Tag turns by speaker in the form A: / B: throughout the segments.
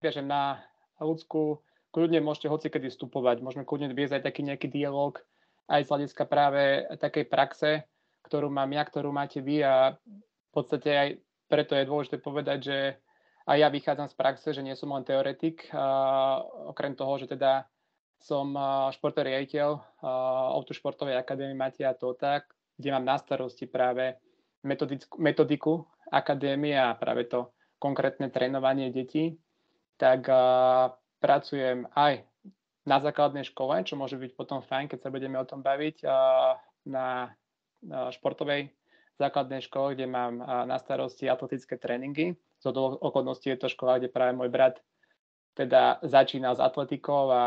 A: že na ľudskú kľudne môžete hocikedy vstupovať. Môžeme kľudne viesť aj taký nejaký dialog aj z hľadiska práve takej praxe, ktorú mám ja, ktorú máte vy a v podstate aj preto je dôležité povedať, že aj ja vychádzam z praxe, že nie som len teoretik. Okrem toho, že teda som športový riaditeľ Autošportovej akadémie Mateja Tóta, kde mám na starosti práve metodiku akadémie a práve to konkrétne trénovanie detí, tak pracujem aj na základnej škole, čo môže byť potom fajn, keď sa budeme o tom baviť, na športovej základnej škole, kde mám na starosti atletické tréningy. Z okolností je to škola, kde práve môj brat teda začínal s atletikou a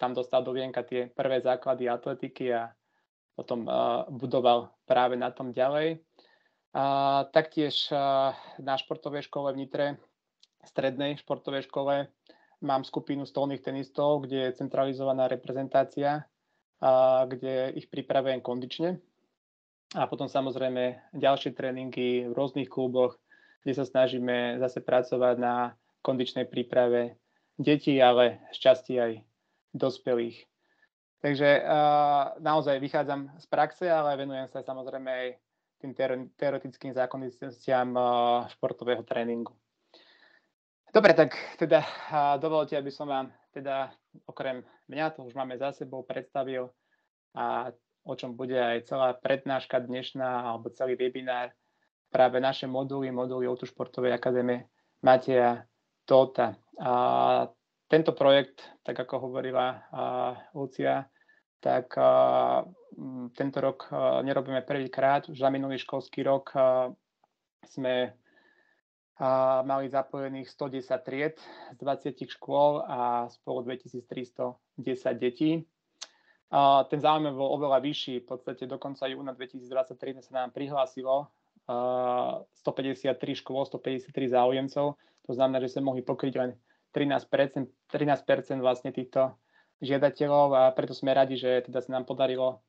A: tam dostal do vienka tie prvé základy atletiky a potom budoval práve na tom ďalej. Taktiež na športovej škole v Nitre, strednej športovej škole, mám skupinu stolných tenistov, kde je centralizovaná reprezentácia, kde ich pripravujem kondične. A potom samozrejme ďalšie tréningy v rôznych kluboch, kde sa snažíme zase pracovať na kondičnej príprave detí, ale šťastie aj dospelých. Takže naozaj vychádzam z praxe, ale venujem sa samozrejme aj tým teoretickým zákonitostiam športového tréningu. Dobre, tak teda dovolte, aby som vám teda okrem mňa, to už máme za sebou, predstavil a o čom bude aj celá prednáška dnešná alebo celý webinár, práve naše moduly Autošportovej akadémie Mateja Tóta. Tento projekt, tak ako hovorila Lucia, tak tento rok nerobíme prvýkrát. Už za minulý školský rok sme mali zapojených 110 tried z 20 škôl a spolu 2310 detí. Ten záujem bol oveľa vyšší. V podstate do konca júna 2023 sa nám prihlásilo 153 škôl, 153 záujemcov. To znamená, že sme mohli pokryť len 13% vlastne týchto žiadateľov a preto sme radi, že teda sa nám podarilo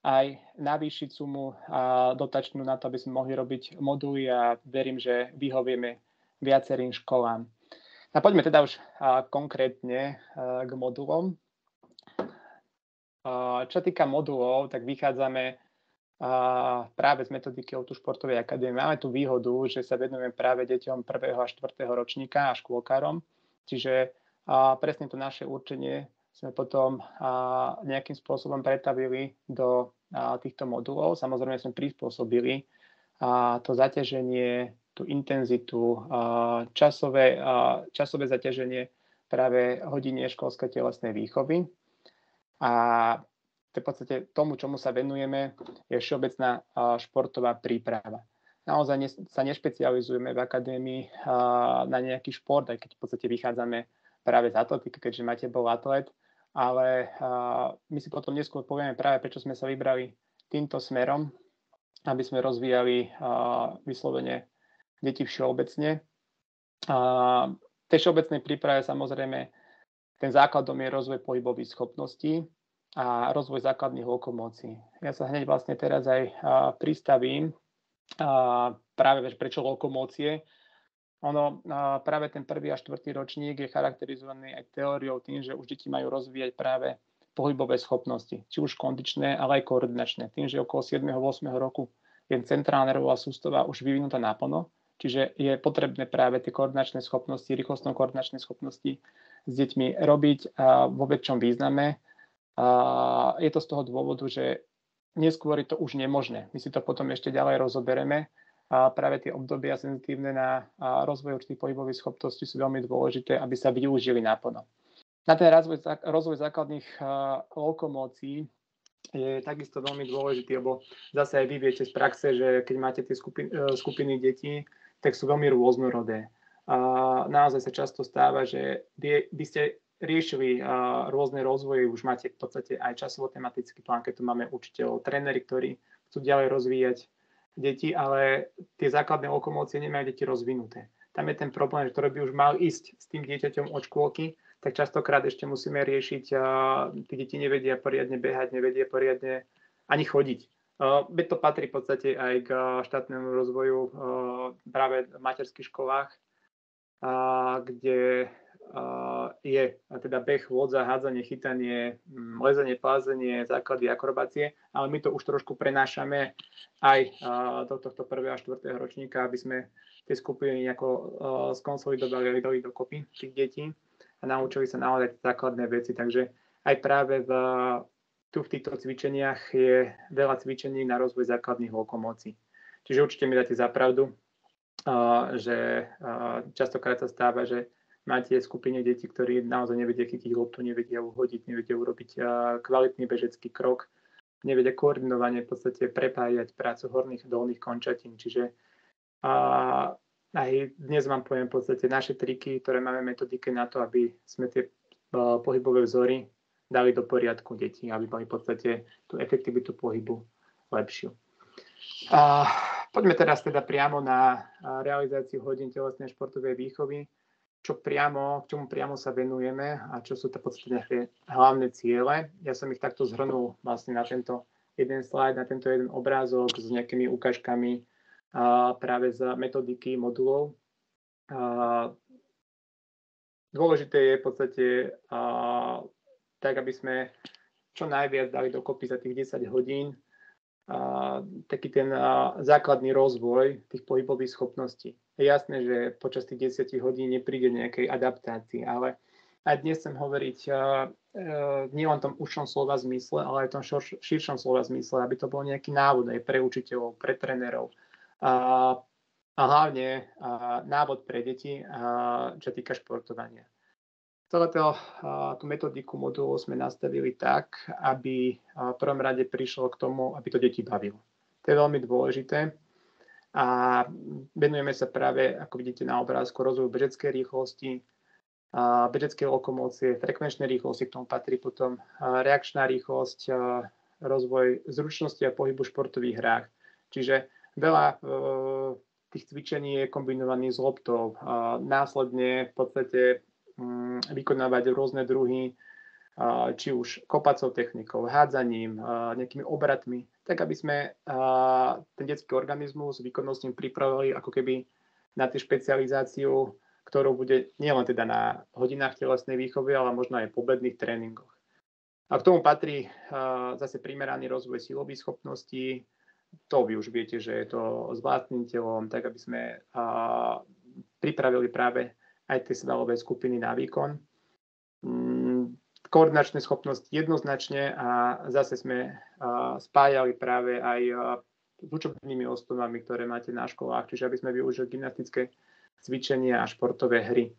A: aj navýšiť sumu dotačnú na to, aby sme mohli robiť moduly a verím, že vyhovieme viacerým školám. A poďme teda už konkrétne k modulom. Čo týka modulov, tak vychádzame práve z metodiky Autošportovej akadémie. Máme tu výhodu, že sa venujeme práve deťom 1. a 4. ročníka a škôlkarom. Čiže presne to naše určenie sme potom nejakým spôsobom pretavili do týchto modulov. Samozrejme sme prispôsobili to zaťaženie, tú intenzitu, časové zaťaženie práve hodine školskej telesnej výchovy. A v podstate tomu, čomu sa venujeme, je všeobecná športová príprava. Naozaj sa nešpecializujeme v akadémii na nejaký šport, aj keď v podstate vychádzame práve z atletiky, keďže Matej bol atlet, ale my si potom neskôr povieme práve, prečo sme sa vybrali týmto smerom, aby sme rozvíjali vyslovene deti všeobecne. V tej všeobecnej príprave samozrejme ten základom je rozvoj pohybových schopností a rozvoj základných lokomócií. Ja sa hneď vlastne teraz aj pristavím práve prečo lokomócie. Práve ten 1. a 4. ročník je charakterizovaný aj teóriou tým, že už deti majú rozvíjať práve pohybové schopnosti, či už kondičné, ale aj koordinačné. Tým, že okolo 7. 8. roku je centrálna nervová sústava už vyvinutá naplno, čiže je potrebné práve tie koordinačné schopnosti, rýchlostno-koordinačné schopnosti s deťmi robiť vo väčšom význame. Je to z toho dôvodu, že neskôr je to už nemožné. My si to potom ešte ďalej rozoberieme. Práve tie obdobia senzitívne na rozvoj určitých pohybových schopností sú veľmi dôležité, aby sa využili naplno. Na ten rozvoj základných lokomócií je takisto veľmi dôležitý, lebo zase aj vy viete z praxe, že keď máte tie skupiny detí, tak sú veľmi rôznorodé. Naozaj sa často stáva, že by ste riešili rôzne rozvoje, už máte v podstate aj časovo-tematický plán, keď tu máme učiteľov, tréneri, ktorí chcú ďalej rozvíjať deti, ale tie základné lokomócie nemajú deti rozvinuté. Tam je ten problém, že ktorý by už mal ísť s tým dieťaťom od škôlky, tak častokrát ešte musíme riešiť, tí deti nevedia poriadne behať, nevedia poriadne ani chodiť. Veď to patrí v podstate aj k štátnemu rozvoju práve v materských školách, kde je teda beh, lodza, hádzanie, chytanie, lezenie, plázenie, základy akrobácie, ale my to už trošku prenášame aj do tohto 1. a 4. ročníka, aby sme tie skupiny nejako skonsolidovali a dali dokopy tých detí a naučili sa naozaj základné veci. Takže aj práve tu v týchto cvičeniach je veľa cvičení na rozvoj základných lokomócií. Čiže určite mi dáte za pravdu, že častokrát sa stáva, že máte skupine detí, ktorí naozaj nevedia chytiť loptu, nevedia uhodiť, nevedia urobiť kvalitný bežecký krok, nevedia koordinovane v podstate prepájať prácu horných a dolných končatín. Čiže aj dnes vám poviem v podstate naše triky, ktoré máme v metodike na to, aby sme tie pohybové vzory dali do poriadku detí, aby mali v podstate tú efektivitu pohybu lepšiu. Poďme teraz teda priamo na realizáciu hodín telesnej športovej výchovy, k čomu priamo sa venujeme a čo sú to podstatne tie hlavné ciele. Ja som ich takto zhrnul vlastne na tento jeden slajd, na tento jeden obrázok s nejakými ukážkami práve z metodiky modulov. Dôležité je v podstate tak, aby sme čo najviac dali dokopy za tých 10 hodín taký ten základný rozvoj tých pohybových schopností. Je jasné, že počas tých 10 hodín nepríde nejakej adaptácii, ale aj dnes chcem hovoriť nie len v tom užšom slova zmysle, ale aj v tom širšom slova zmysle, aby to bol nejaký návod aj pre učiteľov, pre trénerov a hlavne návod pre deti, čo týka športovania. Tú metodiku modulu sme nastavili tak, aby v prvom rade prišlo k tomu, aby to deti bavilo. To je veľmi dôležité a venujeme sa práve, ako vidíte na obrázku, rozvoju bežeckej rýchlosti, bežeckej lokomócie, frekvenčnej rýchlosti, k tomu patrí potom reakčná rýchlosť, rozvoj zručnosti a pohybu v športových hrách. Čiže veľa tých cvičení je kombinovaných s loptou. Následne v podstate vykonávať rôzne druhy, či už kopacou technikou, hádzaním, nejakými obratmi, tak aby sme ten detský organizmus výkonnostne pripravili ako keby na tú špecializáciu, ktorú bude nielen teda na hodinách telesnej výchovy, ale možno aj pobedných tréningoch. A k tomu patrí zase primeraný rozvoj silových schopností. To vy už viete, že je to s vlastným telom, tak aby sme pripravili práve aj tie svalové skupiny na výkon. Koordinačné schopnosti jednoznačne a zase sme spájali práve aj s učebnými osnovami, ktoré máte na školách, čiže aby sme využili gymnastické cvičenia a športové hry.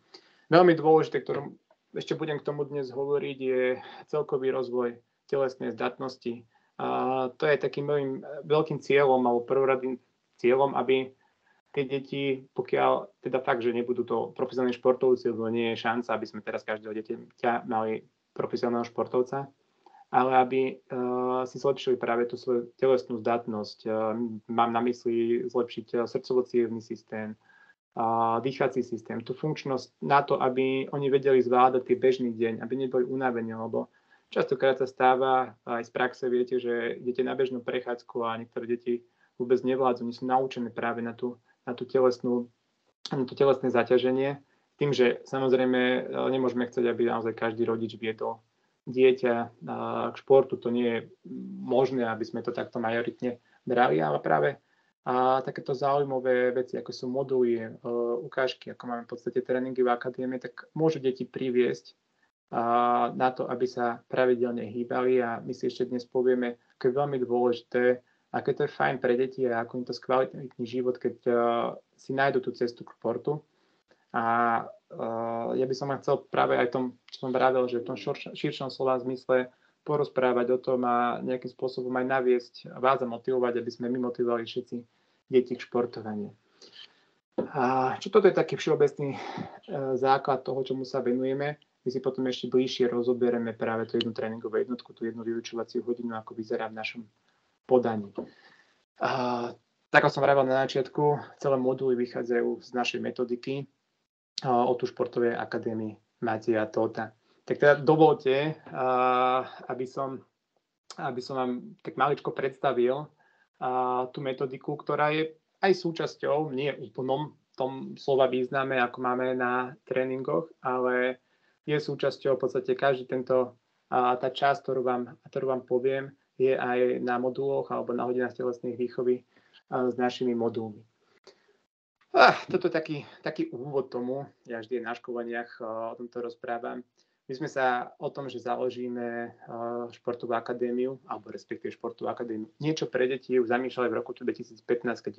A: Veľmi dôležité, ktorom ešte budem k tomu dnes hovoriť, je celkový rozvoj telesnej zdatnosti. To je takým mojím veľkým cieľom alebo prvoradým cieľom, aby tie deti, pokiaľ teda fakt, že nebudú to profesionálni športovci, lebo nie je šanca, aby sme teraz každého dieťa mali profesionálneho športovca, ale aby si zlepšili práve tú svoju telesnú zdatnosť. Mám na mysli zlepšiť srdcovo-cievny systém, dýchací systém, tú funkčnosť na to, aby oni vedeli zvládať tie bežný deň, aby neboli unavení, lebo častokrát sa stáva, aj z praxe viete, že idete na bežnú prechádzku a niektoré deti vôbec nevládzu, nie sú naučené práve na tú telesné zaťaženie. Tým, že samozrejme nemôžeme chcieť, aby naozaj každý rodič viedol dieťa k športu. To nie je možné, aby sme to takto majoritne brali, ale práve takéto zaujímavé veci, ako sú moduly, ukážky, ako máme v podstate tréningy v akadémie, tak môžu deti priviesť na to, aby sa pravidelne hýbali a my si ešte dnes povieme, ako je veľmi dôležité, aké to je fajn pre deti a ako im to skvalitní život, keď si nájdu tú cestu k športu. A ja by som chcel práve aj tom, čo som vravel, že v tom širšom slova zmysle porozprávať o tom a nejakým spôsobom aj naviesť vás a motivovať, aby sme my motivovali všetci deti k športovaniu. A čo toto je taký všeobecný základ toho, čomu sa venujeme. My si potom ešte bližšie rozoberieme práve tú jednu tréningovú jednotku, tú jednu vyučovaciu hodinu, ako vyzerá v našom podaní. Tak ako som vravel na začiatku, celé moduly vychádzajú z našej metodiky od športovej akadémie Mateja Tóta. Tak teda dovolte, aby som vám tak maličko predstavil tú metodiku, ktorá je aj súčasťou, nie úplnom tom slova význame, ako máme na tréningoch, ale je súčasťou v podstate každý tá časť, ktorú vám poviem, je aj na moduloch alebo na hodinách telesnej výchovy s našimi modulmi. Toto je taký úvod tomu, ja vždy na školeniach o tomto rozprávam. My sme sa o tom, že založíme športovú akadémiu, alebo respektíve športovú akadémiu, niečo pre deti už zamýšľali v roku 2015, keď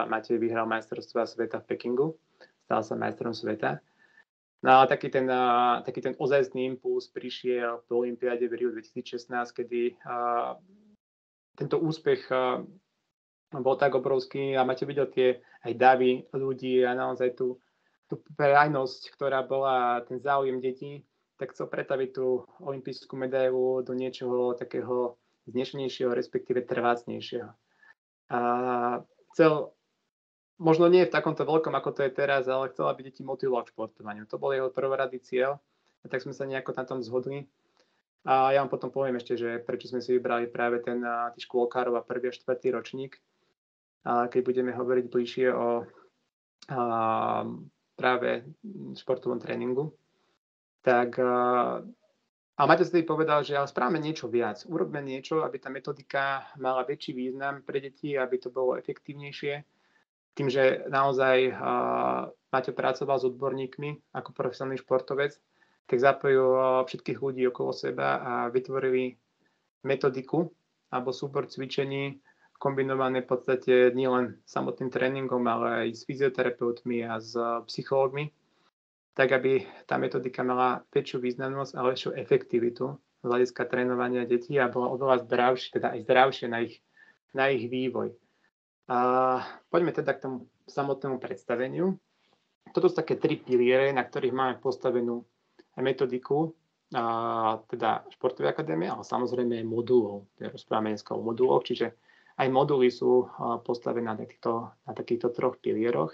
A: Matej vyhral majstrovstvá sveta v Pekingu, stal sa majstrom sveta. No a taký ten ozajstný impuls prišiel po olympiáde v Riu 2016, kedy tento úspech bol tak obrovský a Matej videl tie aj davy ľudí a naozaj tú prajnosť, ktorá bola, ten záujem detí, tak chcel pretaviť tú olympijskú medailu do niečoho takého znešenejšieho, respektíve trvácnejšieho. A chcel, možno nie v takomto veľkom, ako to je teraz, ale chcel, aby deti motivovali k športovaniu. To bol jeho prvoradý cieľ, a tak sme sa nejako na tom zhodli. A ja vám potom poviem ešte, že prečo sme si vybrali práve tých škôlkárov a 1. a 4. ročník, keď budeme hovoriť bližšie o práve športovom tréningu. Tak a Matej si povedal, že ale správame niečo viac. Urobme niečo, aby tá metodika mala väčší význam pre deti, aby to bolo efektívnejšie. Tým, že naozaj Matej pracoval s odborníkmi ako profesionálny športovec, tak zapojil všetkých ľudí okolo seba a vytvorili metodiku alebo súbor cvičení kombinované v podstate nielen samotným tréningom, ale aj s fyzioterapeutmi a s psychológmi, tak aby tá metodika mala väčšiu významnosť a väčšiu efektivitu z hľadiska trénovania detí a bola oveľa zdravšie, teda aj zdravšie na ich vývoj. Poďme teda k tomu samotnému predstaveniu. Toto sú také 3 piliere, na ktorých máme postavenú metodiku, teda športovej akadémie, ale samozrejme aj modulov. Rozprávame dneska o moduloch, čiže aj moduly sú postavené na takýchto 3 pilieroch.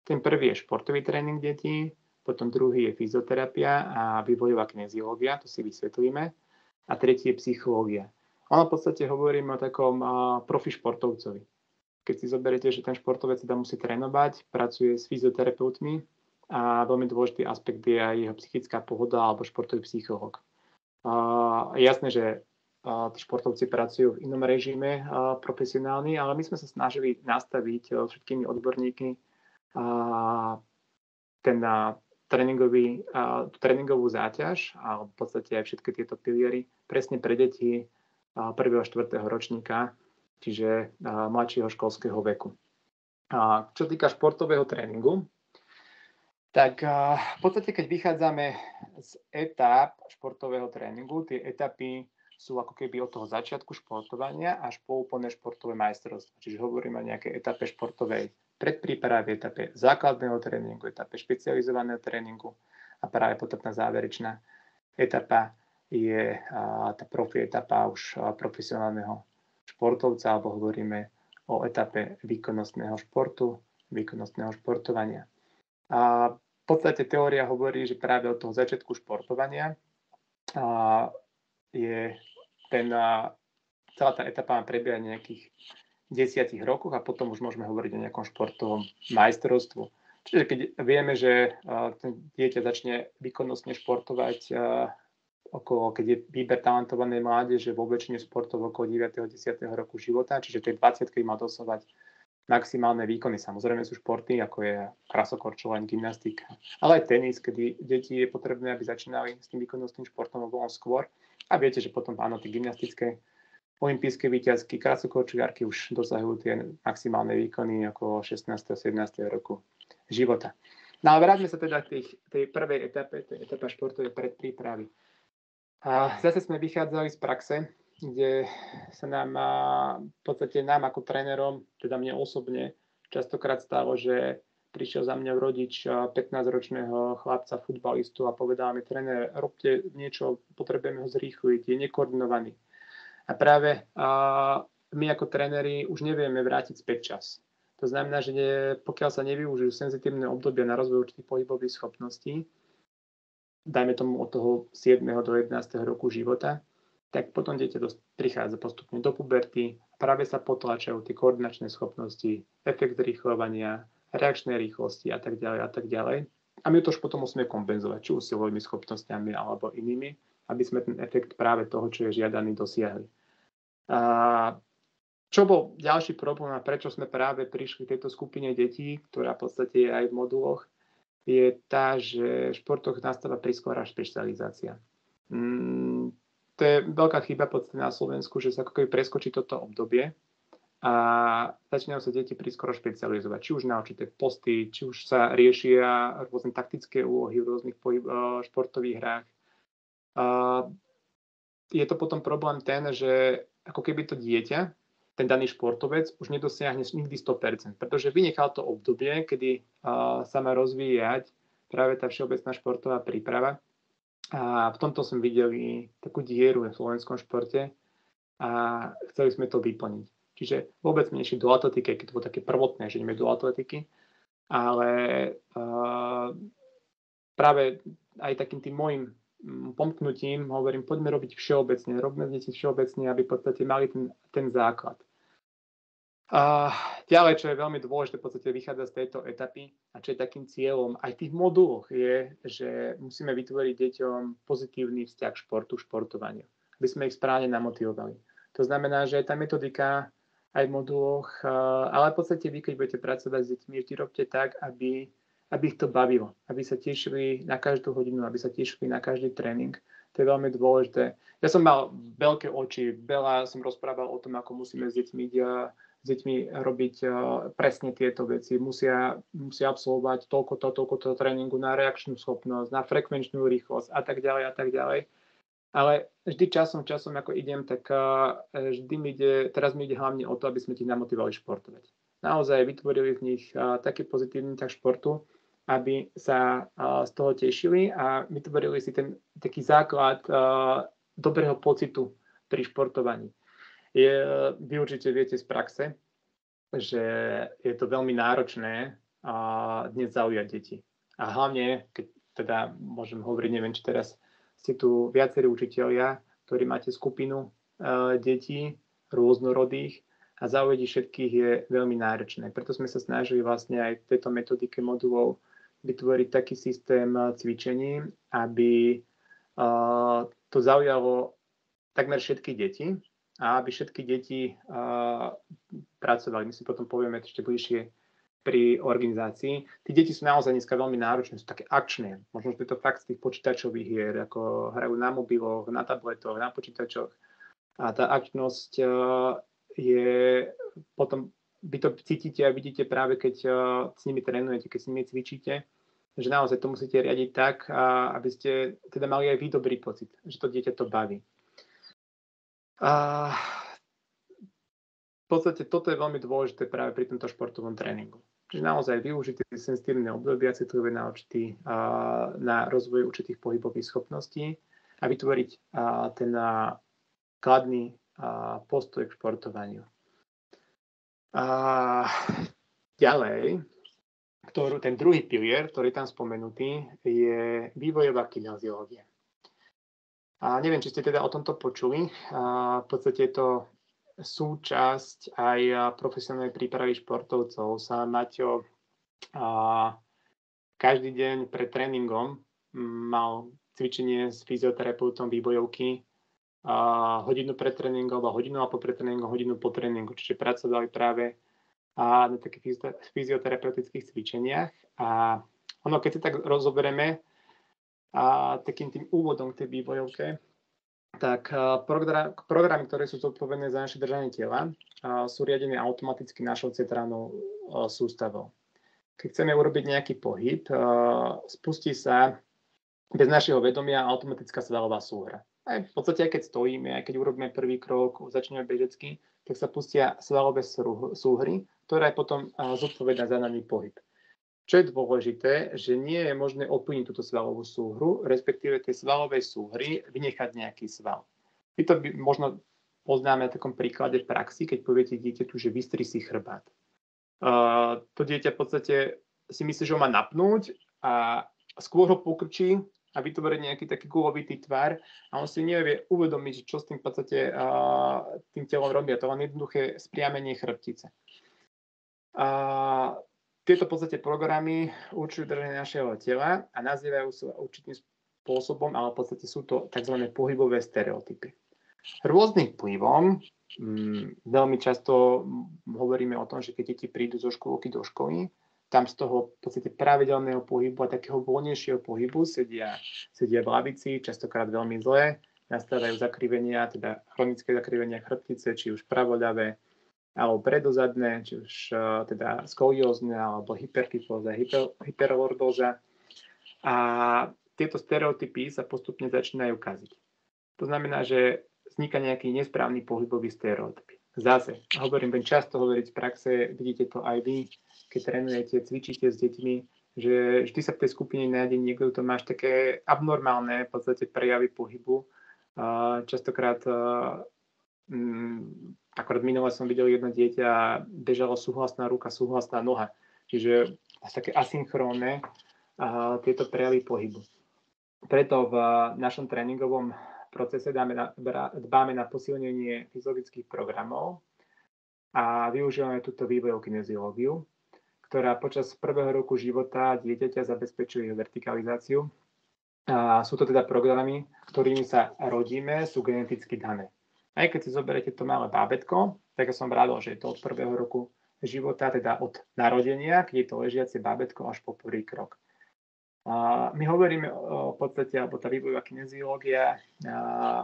A: Ten prvý je športový tréning detí, potom druhý je fyzioterapia a vývojová kineziológia, to si vysvetlíme, a tretí je psychológia. Ono v podstate hovoríme o takom profi športovcovi. Keď si zoberiete, že ten športovec teda musí trénovať, pracuje s fyzioterapeutmi a veľmi dôležitý aspekt je aj jeho psychická pohoda alebo športový psychológ. Je jasné, že tí športovci pracujú v inom režime profesionálny, ale my sme sa snažili nastaviť všetkými odborníkmi tréningovú záťaž a v podstate aj všetky tieto piliery presne pre deti 1. a 4. ročníka, čiže mladšieho školského veku. Čo týka športového tréningu, tak v podstate keď vychádzame z etáp športového tréningu, tie etapy sú ako keby od toho začiatku športovania až po úplné športové majstrovstvo. Čiže hovoríme o nejakej etape športovej predpríprave, etape základného tréningu, etape špecializovaného tréningu a práve potom tá záverečná etapa je tá profi etapa už profesionálneho športovca, alebo hovoríme o etape výkonnostného športu, výkonnostného športovania. A v podstate teória hovorí, že práve od toho začiatku športovania je celá tá etapa má prebiehať nejakých 10 rokoch a potom už môžeme hovoriť o nejakom športovom majstrovstvu. Čiže keď vieme, že dieťa začne výkonnostne športovať keď je výber talentovanej mládeže vo väčšine športov okolo 9. 10. roku života, čiže tej 20. má dosávať maximálne výkony. Samozrejme sú športy, ako je krasokorčuľanie, gymnastika, ale aj tenis, kedy deti je potrebné, aby začínali s tým výkonnostným športom oveľa skôr. A viete, že potom áno, tie gymnastické olympijské víťazky, krasokorčuliarky už dosahujú tie maximálne výkony okolo 16. 17. roku života. No ale vráťme sa teda k tej prvej etape, to je etapa športovej predprípravy. A zase sme vychádzali z praxe, kde sa nám v podstate ako trénerom, teda mne osobne, častokrát stalo, že prišiel za mňa rodič 15-ročného chlapca, futbalistu a povedal mi: tréner, robte niečo, potrebujeme ho zrýchliť, je nekoordinovaný. A práve my ako tréneri už nevieme vrátiť späť čas. To znamená, že pokiaľ sa nevyužijú senzitívne obdobia na rozvoj určitých pohybových schopností, dajme tomu od toho 7. do 11. roku života, tak potom dieťa prichádza postupne do puberty a práve sa potláčajú tie koordinačné schopnosti, efekt zrýchľovania, reakčnej rýchlosti a tak ďalej a tak ďalej. A my to už potom musíme kompenzovať, či už silovými schopnosťami alebo inými, aby sme ten efekt práve toho, čo je žiadaný, dosiahli. Čo bol ďalší problém a prečo sme práve prišli k tejto skupine detí, ktorá v podstate je aj v moduloch, je tá, že v športoch nastáva prískorá špecializácia. To je veľká chyba na Slovensku, že sa ako keby preskočí toto obdobie a začínajú sa deti prískoro špecializovať. Či už na určité posty, či už sa riešia rôzne taktické úlohy v rôznych športových hrách. Je to potom problém ten, že ako keby to dieťa, ten daný športovec už nedosiahne nikdy 100%, pretože vynechal to obdobie, kedy sa má rozvíjať práve tá všeobecná športová príprava. A v tomto sme videli takú dieru v slovenskom športe a chceli sme to vyplniť. Čiže vôbec sme nešli do atletiky, keď to bolo také prvotné, že ideme do atletiky, ale práve aj takým tým môjim pomknutím hovorím, poďme robiť všeobecne, robíme deti všeobecne, aby v podstate mali ten základ. A ďalej, čo je veľmi dôležité, v podstate vychádza z tejto etapy a čo je takým cieľom aj v tých moduloch je, že musíme vytvoriť deťom pozitívny vzťah k športu, športovaniu, aby sme ich správne namotivovali. To znamená, že tá metodika aj v moduloch, ale v podstate vy, keď budete pracovať s deťmi, vždy robte tak, aby ich to bavilo, aby sa tešili na každú hodinu, aby sa tešili na každý tréning. To je veľmi dôležité. Ja som mal veľké oči, veľa som rozprával o tom, ako musíme s deťmi robiť presne tieto veci. Musia absolvovať toľko tréningu na reakčnú schopnosť, na frekvenčnú rýchlosť a tak ďalej. Ale vždy časom, ako idem, tak teraz mi ide hlavne o to, aby sme tých namotivovali športovať. Naozaj vytvorili v nich taký pozitívny tak športu, aby sa z toho tešili a vytvorili si ten taký základ dobrého pocitu pri športovaní. Vy určite viete z praxe, že je to veľmi náročné dnes zaujať deti. A hlavne, keď teda môžem hovoriť, neviem, či teraz ste tu viacerí učitelia, ktorí máte skupinu detí rôznorodých a zaujať všetkých je veľmi náročné. Preto sme sa snažili vlastne aj v tejto metodike modulov vytvoriť taký systém cvičení, aby to zaujalo takmer všetky deti a aby všetky deti pracovali. My si potom povieme ešte bližšie pri organizácii. Tí deti sú naozaj dneska veľmi náročné, sú také akčné. Možno, že to je fakt z tých počítačových hier, ako hrajú na mobiloch, na tabletoch, na počítačoch. A tá akčnosť je potom, vy to cítite a vidíte práve, keď s nimi trénujete, keď s nimi cvičíte, že naozaj to musíte riadiť tak, aby ste teda mali aj vy dobrý pocit, že to dieťa to baví. A v podstate toto je veľmi dôležité práve pri tomto športovom tréningu. Čiže naozaj využiť tie senzitívne obdobia citlivé na rozvoj určitých pohybových schopností a vytvoriť ten kladný postoj k športovaniu. Ďalej, ten druhý pilier, ktorý tam spomenutý, je vývojová kineziológia. Neviem, či ste teda o tomto počuli. V podstate je to súčasť aj profesionálnej prípravy športovcov. Sa Maťo každý deň pred tréningom mal cvičenie s fyzioterapeutom vývojovky, hodinu pred tréningom, hodinu po tréningu, hodinu po tréningu. Čiže pracovali práve na takých fyzioterapeutických cvičeniach. A ono, keď si tak rozoberieme takým tým úvodom k tej vývojovke, tak programy, ktoré sú zodpovedné za naše držanie tela, sú riadené automaticky našou centrálnou sústavou. Keď chceme urobiť nejaký pohyb, spustí sa bez našeho vedomia automatická svalová súhra. Aj v podstate, aj keď stojíme, aj keď urobíme prvý krok, začneme bežecky, tak sa pustia svalové súhry, ktorá je potom zodpovedná za daný pohyb. Čo je dôležité, že nie je možné ovplyvniť túto svalovú súhru, respektíve tej svalovej súhry vynechať nejaký sval. My to možno poznáme na takom príklade v praxi, keď poviete dieťaťu, že vystri si chrbát. To dieťa v podstate si myslí, že ho má napnúť a skôr ho pokrčí a vytvoriť nejaký taký gulovitý tvar a on si nevie uvedomiť, čo s tým v podstate tým telom robí. To len jednoduché spriamenie chrbtice. Tieto v podstate programy určujú držanie našeho tela a nazývajú sa určitým spôsobom, ale v podstate sú to tzv. Pohybové stereotypy. Rôznym vplyvom, veľmi často hovoríme o tom, že keď deti prídu zo škôlky do školy, tam z toho v podstate pravidelného pohybu a takého voľnejšieho pohybu sedia v lavici, častokrát veľmi zlé, nastávajú zakrivenia, teda chronické zakrivenia chrbtice, či už pravoľavé, alebo predozadné, či už teda skoliózne, alebo hyperkyfóza, hyperlordóza. A tieto stereotypy sa postupne začínajú kaziť. To znamená, že vzniká nejaký nesprávny pohybový stereotyp. Zase, budem často hovoriť z praxe, vidíte to aj vy, keď trénujete, cvičíte s deťmi, že vždy sa v tej skupine nájde niekto, kto máš také abnormálne v podstate prejavy pohybu. Častokrát, akorát minule som videl jedno dieťa a bežalo súhlasná ruka, súhlasná noha. Čiže také asynchrónne tieto prejavy pohybu. Preto v našom tréningovom procese dbáme na posilnenie fyziologických programov a využívame túto vývojovú kineziológiu, ktorá počas prvého roku života dieťaťa zabezpečuje vertikalizáciu. A sú to teda programy, ktorými sa rodíme, sú geneticky dané. Aj keď si zoberiete to malé bábätko, tak som rádol, že je to od prvého roku života, teda od narodenia, keď je to ležiace bábätko až po prvý krok. My hovoríme v podstate, alebo tá vývojová kineziológia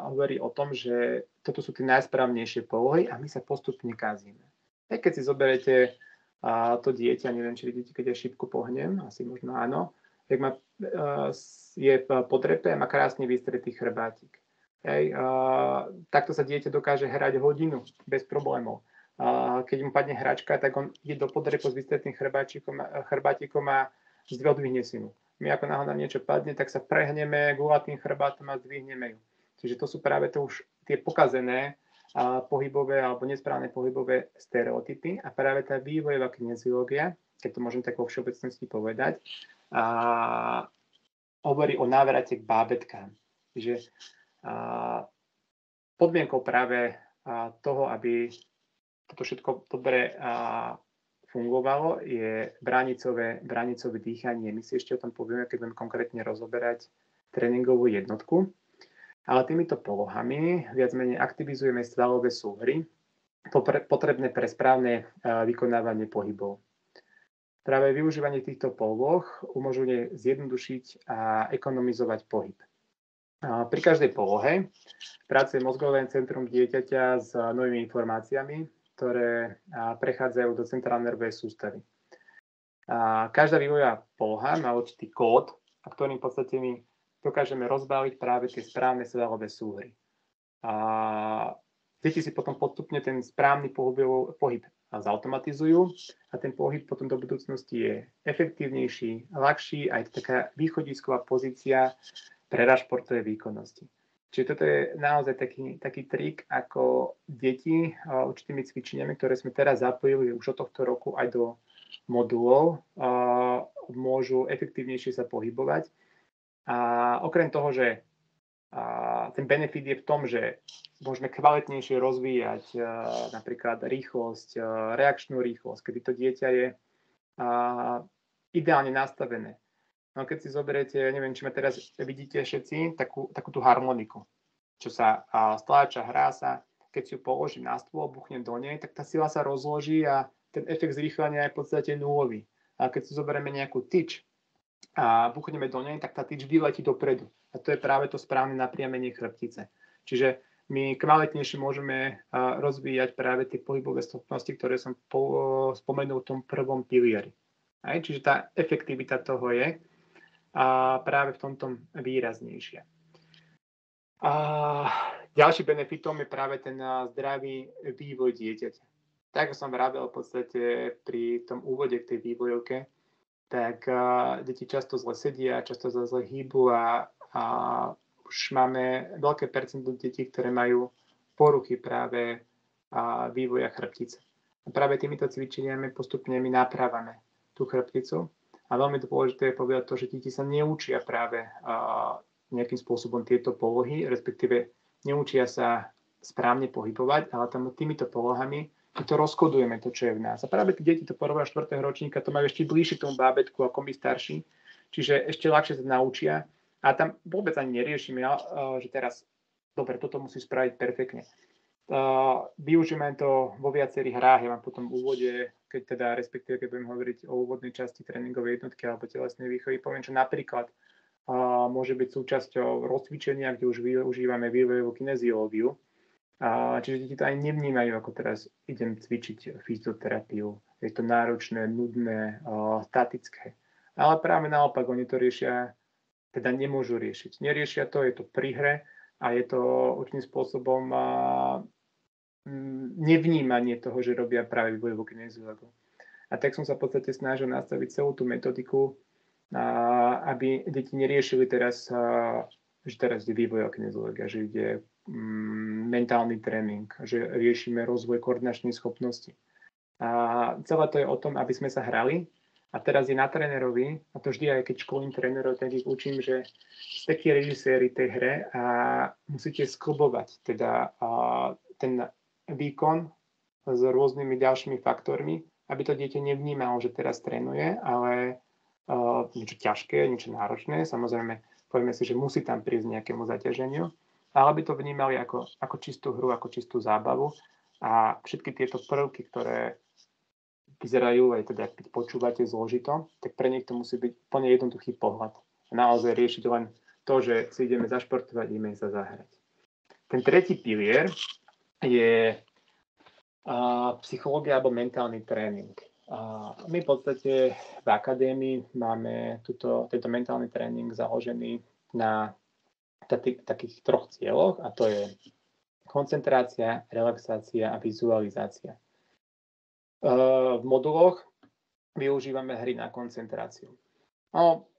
A: hovorí o tom, že toto sú tie najsprávnejšie polohy a my sa postupne kazíme. Aj keď si zoberete to dieťa, neviem, či vidíte, keď ja šípku pohnem, asi možno áno, tak je v podrepe a má krásne vystretý chrbátik. Takto sa dieťa dokáže hrať hodinu bez problémov. Keď mu padne hračka, tak on ide do podrepu s vystretým chrbátikom a zdvihne si mu. My ako náhodou niečo padne, tak sa prehneme gulatým chrbátom a zdvihneme ju. Čiže to sú práve to už tie pokazené pohybové alebo nesprávne pohybové stereotypy a práve tá vývojová kineziológia, keď to môžem tak vo všeobecnosti povedať, hovorí o návrate k bábätkám. Čiže podmienkou práve toho, aby toto všetko dobre fungovalo, je bránicové dýchanie. My si ešte o tom povieme, keď budeme konkrétne rozoberať tréningovú jednotku. Ale týmito polohami viac menej aktivizujeme svalové súhry, potrebné pre správne vykonávanie pohybov. Práve využívanie týchto poloh umožňuje zjednodušiť a ekonomizovať pohyb. Pri každej polohe pracuje mozgové centrum dieťaťa s novými informáciami, ktoré prechádzajú do centrálnej nervovej sústavy. Každá vývojová poloha má určitý kód, ktorým v podstate my dokážeme rozbáliť práve tie správne svalové súhry. Deti si potom postupne ten správny pohyb zautomatizujú a ten pohyb potom do budúcnosti je efektívnejší, ľahší a je to taká východisková pozícia pre rast športovej výkonnosti. Čiže toto je naozaj taký trik, ako deti určitými cvičeniami, ktoré sme teraz zapojili už od tohto roku aj do modulov, môžu efektívnejšie sa pohybovať. A okrem toho, že ten benefit je v tom, že môžeme kvalitnejšie rozvíjať napríklad rýchlosť, reakčnú rýchlosť, kedy to dieťa je ideálne nastavené. No keď si zoberiete, neviem, či ma teraz vidíte všetci, takú tú harmoniku, čo sa stláča, hrá sa, keď si ju položím na stôl, buchnem do nej, tak tá sila sa rozloží a ten efekt zrýchlenia je v podstate nulový. A keď si zoberieme nejakú tyč a buchneme do nej, tak tá tyč vyletí dopredu. A to je práve to správne napriamenie chrbtice. Čiže my kvalitnejšie môžeme rozvíjať práve tie pohybové schopnosti, ktoré som spomenul v tom prvom pilieri. Čiže tá efektivita toho je práve v tomto výraznejšia. Ďalší benefitom je práve ten zdravý vývoj dieťaťa. Tak ako som vravel v podstate pri tom úvode k tej vývojovke, tak deti často zle sedia, často zle hýbu a už máme veľké percento detí, ktoré majú poruchy práve vývoja chrbtice. A práve týmito cvičeniami postupne my napravame tú chrbticu. A veľmi dôležité je povedať to, že deti sa neučia práve nejakým spôsobom tieto polohy, respektíve neučia sa správne pohybovať, ale týmito polohami My to rozkodujeme, to, čo je v nás. A práve tí deti to po 4. ročníka to majú ešte bližšie k tomu bábätku ako my starší, čiže ešte ľahšie sa naučia. A tam vôbec ani neriešime, že teraz, dobre, toto musí spraviť perfektne. Využívame to vo viacerých hrách. Ja mám potom v úvode, respektíve keď budem hovoriť o úvodnej časti tréningovej jednotky alebo telesnej výchovy, poviem, že napríklad môže byť súčasťou rozcvičenia, kde už využívame vývojovú kineziológiu. Čiže deti to aj nevnímajú, ako teraz idem cvičiť fyzioterapiu. Je to náročné, nudné, statické. Ale práve naopak, oni to riešia, teda nemôžu riešiť. Neriešia to, je to pri hre a je to určitým spôsobom nevnímanie toho, že robia práve vývojovú kineziológiu. A tak som sa v podstate snažil nastaviť celú tú metodiku, aby deti neriešili teraz, že teraz ide vývojová kineziológia, že ide mentálny tréning, že riešime rozvoj koordinačnej schopnosti. A celé to je o tom, aby sme sa hrali. A teraz je na trénerovi, a to vždy aj keď školím trénerov, tak ich učím, že ste takí režiséri tej hre a musíte sklbovať teda ten výkon s rôznymi ďalšími faktormi, aby to dieťa nevnímalo, že teraz trénuje, ale niečo ťažké, niečo náročné. Samozrejme, povieme si, že musí tam prísť nejakému zaťaženiu, ale aby to vnímali ako čistú hru, ako čistú zábavu. A všetky tieto prvky, ktoré vyzerajú, aj teda keď počúvate zložito, tak pre nich to musí byť plne jednoduchý pohľad. A naozaj riešiť len to, že si ideme zašportovať, ideme sa zahrať. Ten tretí pilier je psychológia alebo mentálny tréning. My v podstate v akadémii máme tento mentálny tréning založený na takých 3 cieľoch, a to je koncentrácia, relaxácia a vizualizácia. V moduloch využívame hry na koncentráciu. No,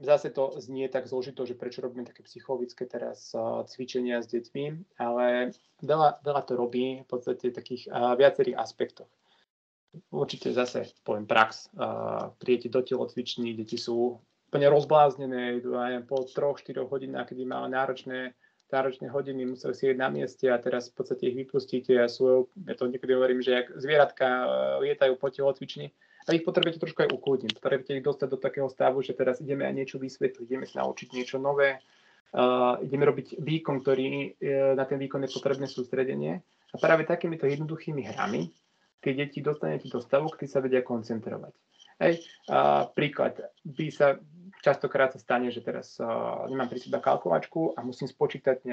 A: zase to znie tak zložito, že prečo robíme také psychologické teraz cvičenia s deťmi, ale veľa to robí v podstate takých viacerých aspektoch. Určite zase poviem prax. Príjete do telocviční, deti sú úplne rozbláznené, po 3-4 hodinách, kedy máme náročné hodiny, museli si na mieste a teraz v podstate ich vypustíte a ja to niekedy hovorím, že jak zvieratka lietajú po telocvični a ich potrebujete trošku aj ukludniť. Potrebujete ich dostať do takého stavu, že teraz ideme aj niečo vysvetliť, ideme sa naučiť niečo nové, ideme robiť výkon, ktorý na ten výkon je potrebné sústredenie. A práve takýmito jednoduchými hrami tie deti dostanete do stavu, kedy sa vedia koncentrovať. Príklad, častokrát sa stane, že teraz nemám pri sebe kalkulačku a musím spočítať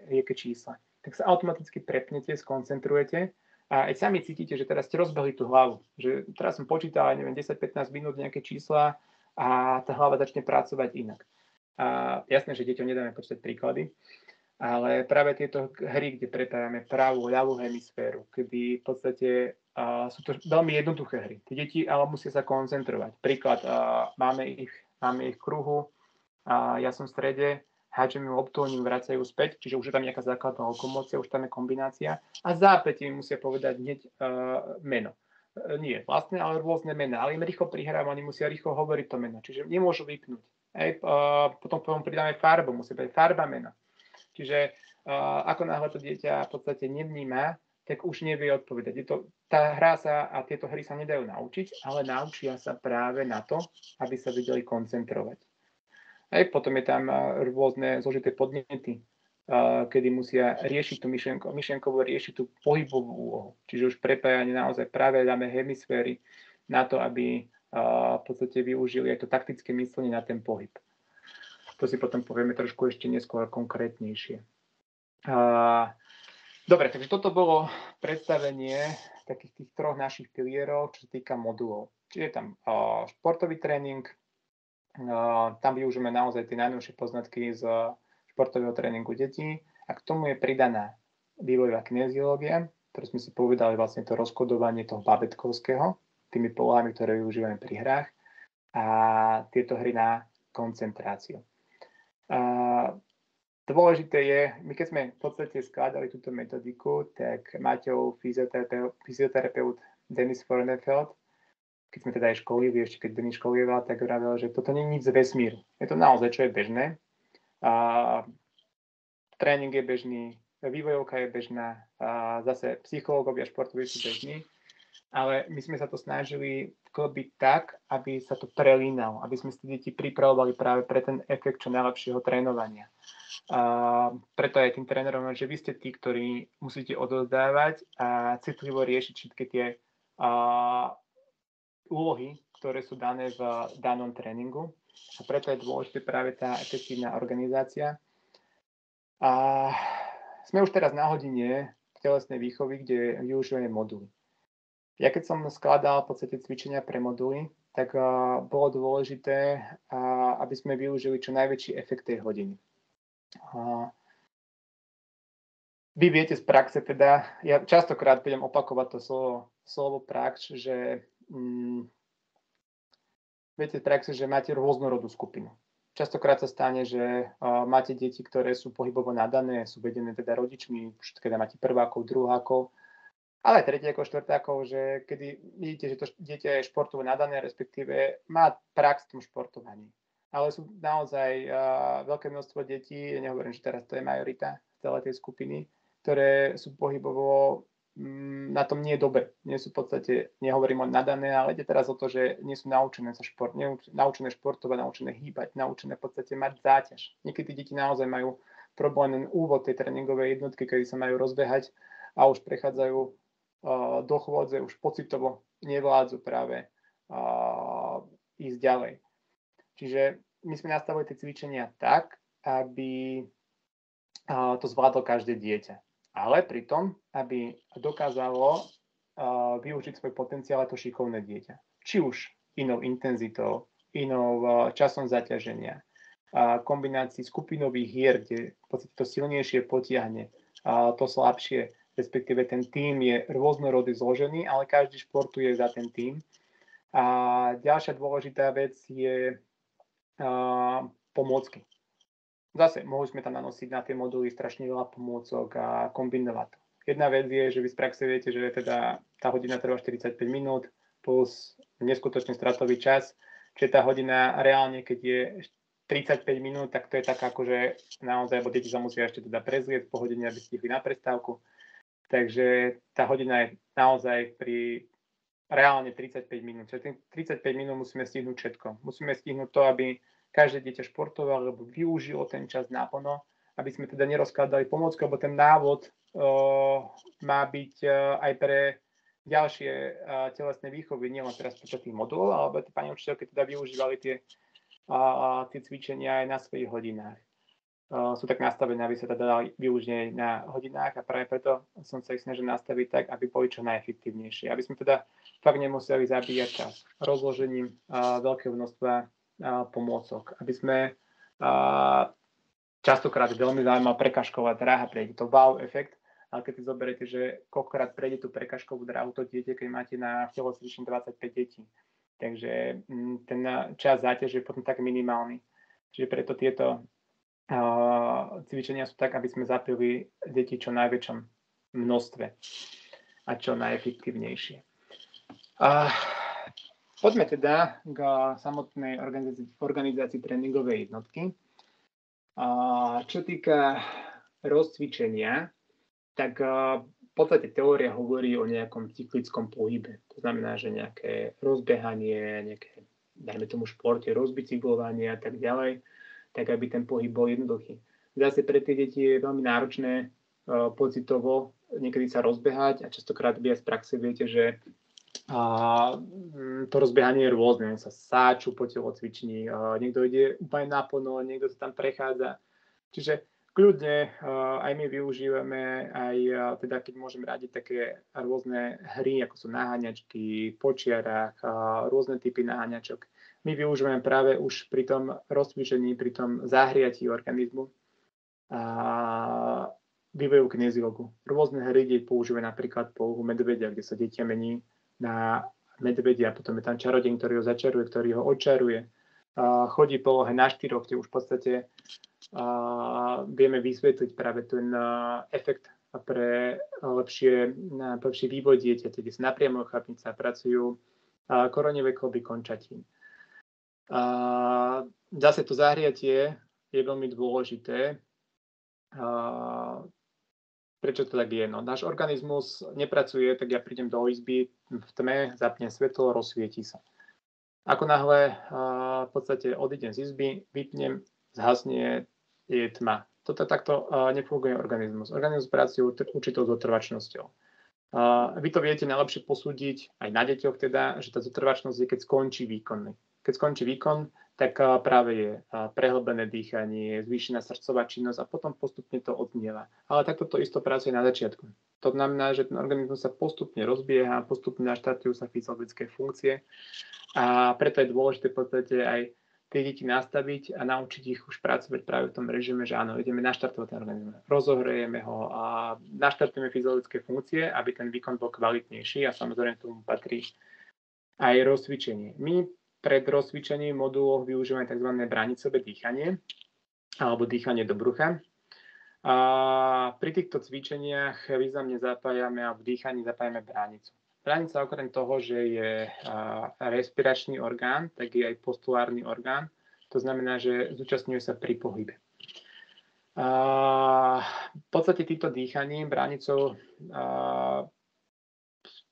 A: nejaké čísla. Tak sa automaticky prepnete, skoncentrujete a aj sami cítite, že teraz ste rozbehli tú hlavu. Že teraz som počítal, 10-15 minút nejaké čísla a tá hlava začne pracovať inak. Jasné, že deťom nedáme počítať príklady, ale práve tieto hry, kde prepájame pravú, ľavú hemisféru, kedy v podstate sú to veľmi jednoduché hry. Tí deti ale musia sa koncentrovať. Príklad, máme ich v kruhu, ja som v strede, hádžem im loptu, oni vracajú späť, čiže už je tam nejaká základná lokomócia, už tam je kombinácia a zápäť im musia povedať hneď meno. Nie vlastne, ale rôzne mená. Ale im rýchlo prihrávam, oni musia rýchlo hovoriť to meno, čiže nemôžu vypnúť. Potom pridáme farbu, musí byť farba mena. Čiže ako náhle to dieťa v podstate nevníma, tak už nevie odpovedať. Tá hra a tieto hry sa nedajú naučiť, ale naučia sa práve na to, aby sa vedeli koncentrovať. Potom je tam rôzne zložité podnety, kedy musia riešiť tú myšlienkovo riešiť tú pohybovú úlohu. Čiže už prepájanie naozaj práve dáme hemisféry na to, aby v podstate využili aj to taktické myslenie na ten pohyb. To si potom povieme trošku ešte neskôr konkrétnejšie. Dobre, takže toto bolo predstavenie takých tých 3 našich pilierov, čo sa týka modulov. Čiže je tam športový tréning, tam využijeme naozaj tie najnovšie poznatky z športového tréningu detí a k tomu je pridaná vývojová kineziológia, ktorú sme si povedali vlastne to rozkodovanie toho bábätkovského, tými polohami, ktoré využívame pri hrách a tieto hry na koncentráciu. Dôležité je, my keď sme v podstate skladali túto metodiku, tak Maťov fyzioterapeut Denis Fornefeld, keď sme teda aj školili, ešte keď Denis školieval, tak hovoril, že toto nie je nič z vesmíru. Je to naozaj, čo je bežné. Tréning je bežný, vývojovka je bežná, zase psychológovia športoví sú bežní, ale my sme sa to snažili vklobiť tak, aby sa to prelínalo, aby sme si deti pripravovali práve pre ten efekt čo najlepšieho trénovania. Preto aj tým trénerom, že vy ste tí, ktorí musíte odovzdávať a citlivo riešiť všetky tie úlohy, ktoré sú dané v danom tréningu. A preto je dôležité práve tá efektívna organizácia. A sme už teraz na hodine telesnej výchovy, kde využívame moduly. Ja keď som skladal v podstate cvičenia pre moduly, tak bolo dôležité, aby sme využili čo najväčší efekt tej hodiny. Vy viete z praxe teda, ja častokrát budem opakovať to slovo prax, že viete z praxe, že máte rôznorodú skupinu. Častokrát sa stane, že máte deti, ktoré sú pohybovo nadané, sú vedené teda rodičmi, už keď máte prvákov, druhákov, ale aj tretiakov, štvrtákov, že kedy vidíte, že to dieťa je športovo nadané, respektíve má prax v tom športovaní. Ale sú naozaj veľké množstvo detí, ja nehovorím, že teraz to je majorita celej tej skupiny, ktoré sú pohybovo na tom nie je dobre. Nie sú v podstate, nehovorím o nadané, ale ide teraz o to, že nie sú naučené naučené športovať, naučené hýbať, naučené v podstate mať záťaž. Niekedy deti naozaj majú problém len úvod tej tréningovej jednotky, kedy sa majú rozbehať a už prechádzajú do chôdze, už pocitovo nevládzu práve ísť ďalej. Čiže my sme nastavili tie cvičenia tak, aby to zvládlo každé dieťa. Ale pritom, aby dokázalo využiť svoj potenciál ako šikovné dieťa. Či už inou intenzitou, inou časom zaťaženia, kombinácii skupinových hier, kde v podstate to silnejšie potiahne, to slabšie, respektíve ten tím je rôznorodý zložený, ale každý športuje za ten tím. A ďalšia dôležitá vec je pomôcky. Zase, mohli sme tam nanosiť na tie moduly strašne veľa pomôcok a kombinovať to. Jedna vec je, že vy z praxe viete, že teda tá hodina trvá 45 minút plus neskutočne stratový čas, čiže tá hodina reálne, keď je 35 minút, tak to je tak akože naozaj, bo deti sa musia ešte teda prezlieť po hodine, aby stihli na prestávku. Takže tá hodina je naozaj pri reálne 35 minút. Čiže 35 minút musíme stihnúť všetko. Musíme stihnúť to, aby každé dieťa športovalo, alebo využilo ten čas naplno, aby sme teda nerozkladali pomôcku, lebo ten návod má byť aj pre ďalšie telesné výchovy, nielen teraz počas tých modulov, alebo tie pani učiteľky teda využívali tie cvičenia aj na svojich hodinách. Sú tak nastavené, aby sa teda dali využiť na hodinách a práve preto som sa ich snažil nastaviť tak, aby boli čo najefektívnejšie. Aby sme teda fakt nemuseli zabíjať čas rozložením veľkého množstva pomôcok. Aby sme častokrát veľmi zaujímavá prekažková dráha prejde. To wow efekt, ale keď si zoberiete, že koľkokrát prejde tú prekažkovú dráhu to dieťa, keď máte na telocvični 25 detí. Takže ten čas záťaže je potom tak minimálny. Čiže preto tieto cvičenia sú tak, aby sme zapili deti čo najväčšom množstve a čo najefektívnejšie. Poďme teda k samotnej organizácii tréningovej jednotky. Čo týka rozcvičenia, tak v podstate teória hovorí o nejakom cyklickom pohybe. To znamená, že nejaké rozbehanie, nejaké, dajme tomu športe, rozbicyklovanie a tak ďalej, tak aby ten pohyb bol jednoduchý. Zase pre tie deti je veľmi náročné pocitovo niekedy sa rozbehať a častokrát vy z praxe viete, že to rozbiehanie je rôzne. Sa sáču po telocvični, niekto ide úplne naplno, niekto sa tam prechádza. Čiže kľudne aj my využívame, aj teda keď môžem radiť také rôzne hry, ako sú naháňačky, počiarach, rôzne typy naháňačok. My využívame práve už pri tom rozcvičení, pri tom zahriatí organizmu vývoju kineziologu. Rôzne hry, kde používame napríklad polohu medvedia, kde sa dieťa mení na medvedia, potom je tam čarodeň, ktorý ho začaruje, ktorý ho odčaruje. Chodí polohe na štyroch, kde už v podstate vieme vysvetliť práve ten efekt pre lepší vývoj dieťaťa, kde sa napriamo chrbtica pracujú koreňové kĺby končatín. Zase to zahriatie je veľmi dôležité. Prečo to tak je? No, náš organizmus nepracuje, tak ja prídem do izby v tme, zapnem svetlo, rozsvieti sa. Ako náhle v podstate odídem z izby, vypnem, zhasne, je tma. Toto takto nefunguje organizmus. Organizmus pracuje určitou zotrvačnosťou. Vy to viete najlepšie posúdiť aj na deťoch teda, že tá zotrvačnosť je, keď skončí výkon. Keď skončí výkon, tak práve je prehlbené dýchanie, zvýšená srdcová činnosť a potom postupne to odnieva. Ale takto to isto pracuje na začiatku. To znamená, že ten organizmus sa postupne rozbieha, postupne naštartujú sa fyziologické funkcie a preto je dôležité v podstate aj tie deti nastaviť a naučiť ich už pracovať práve v tom režime, že áno, ideme naštartovať ten organizmus, rozohrejeme ho a naštartujeme fyziologické funkcie, aby ten výkon bol kvalitnejší a samozrejme tomu patrí aj rozcvičenie. My pred rozcvičením v moduloch využívame tzv. Bránicové dýchanie alebo dýchanie do brucha. A pri týchto cvičeniach významne zapájame a v dýchaní zapájame bránicu. Bránica okrem toho, že je respiračný orgán, tak je aj postulárny orgán. To znamená, že zúčastňuje sa pri pohybe. V podstate týmto dýchaním bránicou